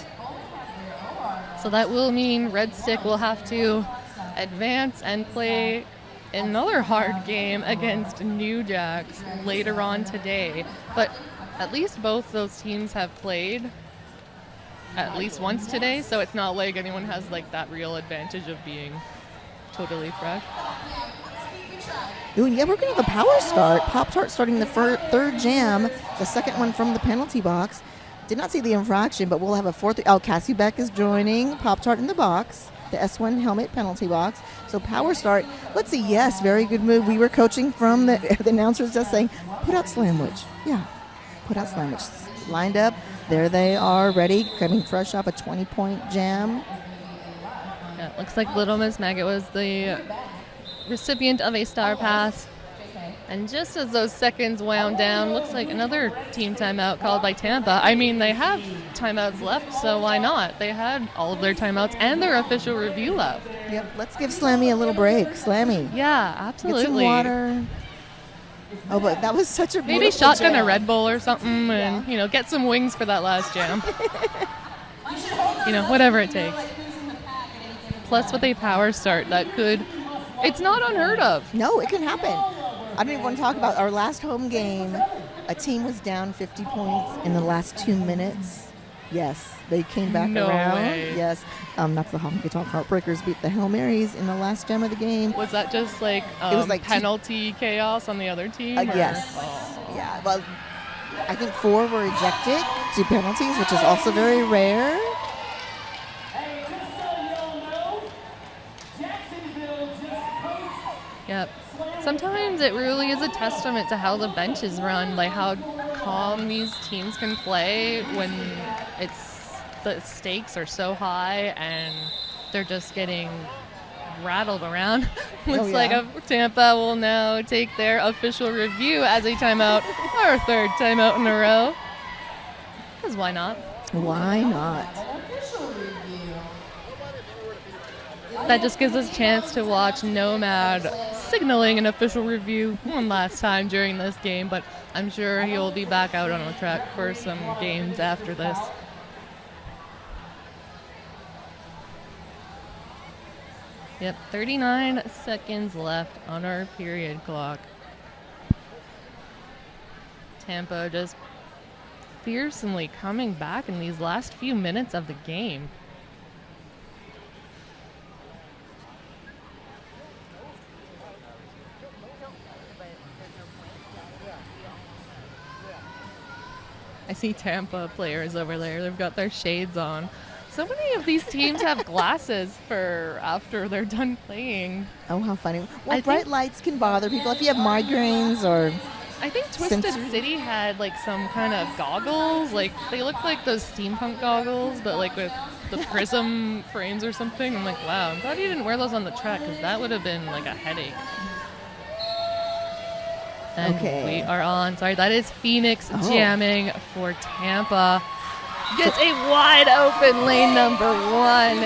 So that will mean Red Stick will have to advance and play another hard game against New Jacks later on today. But at least both those teams have played at least once today, so it's not like anyone has like that real advantage of being totally fresh. Ooh, yeah, we're going to have a power start. Pop-Tart starting the third jam, the second one from the penalty box. Did not see the infraction, but we'll have a fourth. Oh, Cassie Beck is joining Pop-Tart in the box, the S1 helmet penalty box. So power start. Let's see. Yes, very good move. We were coaching from the announcers just saying, put out Slamwich. Yeah, put out Slamwich. Lined up. There they are, ready, coming fresh off a 20-point jam. Yeah, it looks like Little Miss Maggot was the recipient of a star pass. And just as those seconds wound down, looks like another team timeout called by Tampa. I mean, they have timeouts left, so why not? They had all of their timeouts and their official review left. Yep, let's give Slammy a little break. Slammy, Yeah, absolutely. get some water. Oh, but that was such a Maybe beautiful shotgun jam. a Red Bull or something and, get some wings for that last jam. Whatever it takes. Plus with a power start that it's not unheard of. No, it can happen. I don't even want to talk about our last home game. A team was down 50 points in the last 2 minutes. Yes, they came back No around. way. Yes, that's the Honky Tonk Heartbreakers beat the Hail Marys in the last gem of the game. Was that just like, It was like penalty chaos on the other team? or- Yes. Oh. Yeah, well, I think 4 were ejected, 2 penalties, which is also very rare. Yep. Sometimes it really is a testament to how the benches run, like how calm these teams can play when the stakes are so high and they're just getting rattled around. Looks like Tampa will now take their official review as a timeout, our third timeout in a row. Because why not? Why not? That just gives us a chance to watch Nomad signaling an official review one last time during this game, but I'm sure he'll be back out on the track for some games after this. Yep, 39 seconds left on our period clock. Tampa just fearsomely coming back in these last few minutes of the game. I see Tampa players over there. They've got their shades on. So many of these teams have glasses for after they're done playing. Oh, how funny. Well, I bright think- lights can bother people. If you have migraines or... I think Twisted Sensory. City had like some kind of goggles. Like they look like those steampunk goggles, but like with the prism frames or something. I'm like, wow, I'm glad you didn't wear those on the track because that would have been like a headache. And Okay. we are on. Sorry, that is Phoenix jamming for Tampa. Gets a wide open lane number 1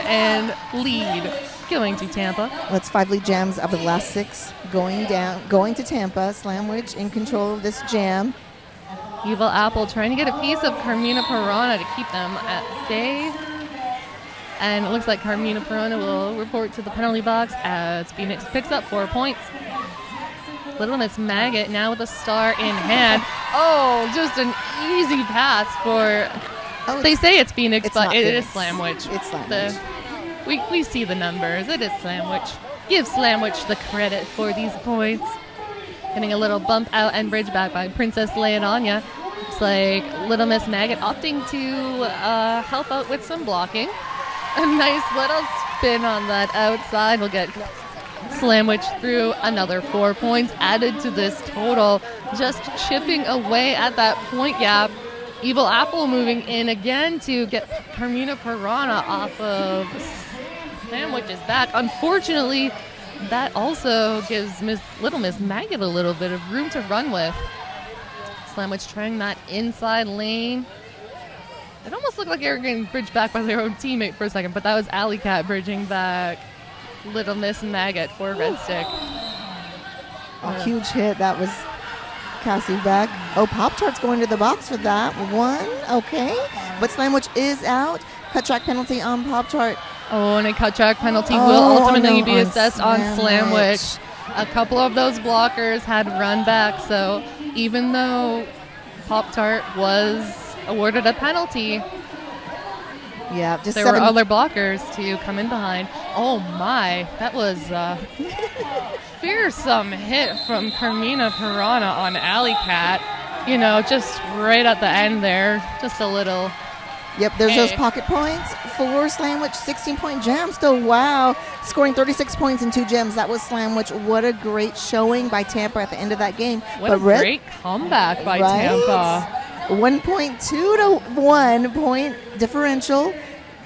and lead going to Tampa. That's 5 lead jams of the last 6 going to Tampa. Slamwich in control of this jam. Evil Apple trying to get a piece of Carmina Piranha to keep them at bay. And it looks like Carmina Piranha will report to the penalty box as Phoenix picks up 4 points. Little Miss Maggot now with a star in hand. Oh, just an easy pass for... Oh, They say it's Phoenix, it's but not it is Phoenix. Slamwich. It's Slamwich. We see the numbers. It is Slamwich. Give Slamwich the credit for these points. Getting a little bump out and bridge back by Princess Leononia. Looks like Little Miss Maggot opting to help out with some blocking. A nice little spin on that outside will get Slamwich through another 4 points added to this total. Just chipping away at that point gap. Evil Apple moving in again to get Carmina Piranha off of Sandwich's back. Unfortunately, that also gives Little Miss Maggot a little bit of room to run with. Slamwich trying that inside lane. It almost looked like they were getting bridged back by their own teammate for a second, but that was Alley Cat bridging back Little Miss Maggot for Red Stick. A huge hit. That was Cassie back. Oh, Pop-Tart's going to the box for that one. Okay. But Slamwich is out. Cut track penalty on Pop-Tart. Oh, and a cut track penalty will Oh, ultimately no, be on assessed on Slamwich. Slamwich. A couple of those blockers had run back, so even though Pop-Tart was awarded a penalty, Yeah, just there 7. were other blockers to come in behind. Oh my, that was a fearsome hit from Carmina Piranha on Alley Cat. You know, just right at the end there, just a little. Yep, there's those Hey. pocket points for Slamwich. 16-point jam still. Wow. Scoring 36 points in 2 gems. That was Slamwich. What a great showing by Tampa at the end of that game. What But a great comeback by Right? Tampa. 1.2 to 1 point differential.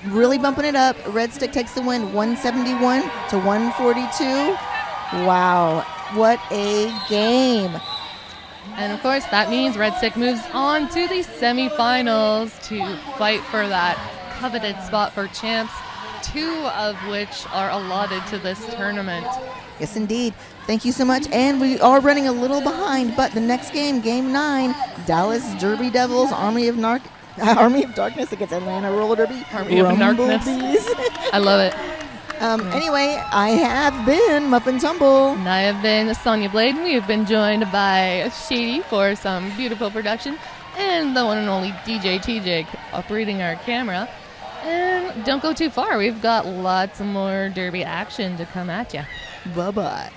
Really bumping it up. Red Stick takes the win, 171 to 142. Wow, what a game. And of course, that means Red Stick moves on to the semifinals to fight for that coveted spot for champs, 2 of which are allotted to this tournament. Yes, indeed. Thank you so much. And we are running a little behind, but the next game, Game 9, Dallas Derby Devils, Army of Darkness against Atlanta Roller Derby. Army of Darkness. I love it. Anyway, I have been Muffin Tumble. And I have been Sonia Blade, and we have been joined by Shady for some beautiful production, and the one and only DJ TJ operating our camera. And don't go too far. We've got lots of more derby action to come at you. Bye-bye.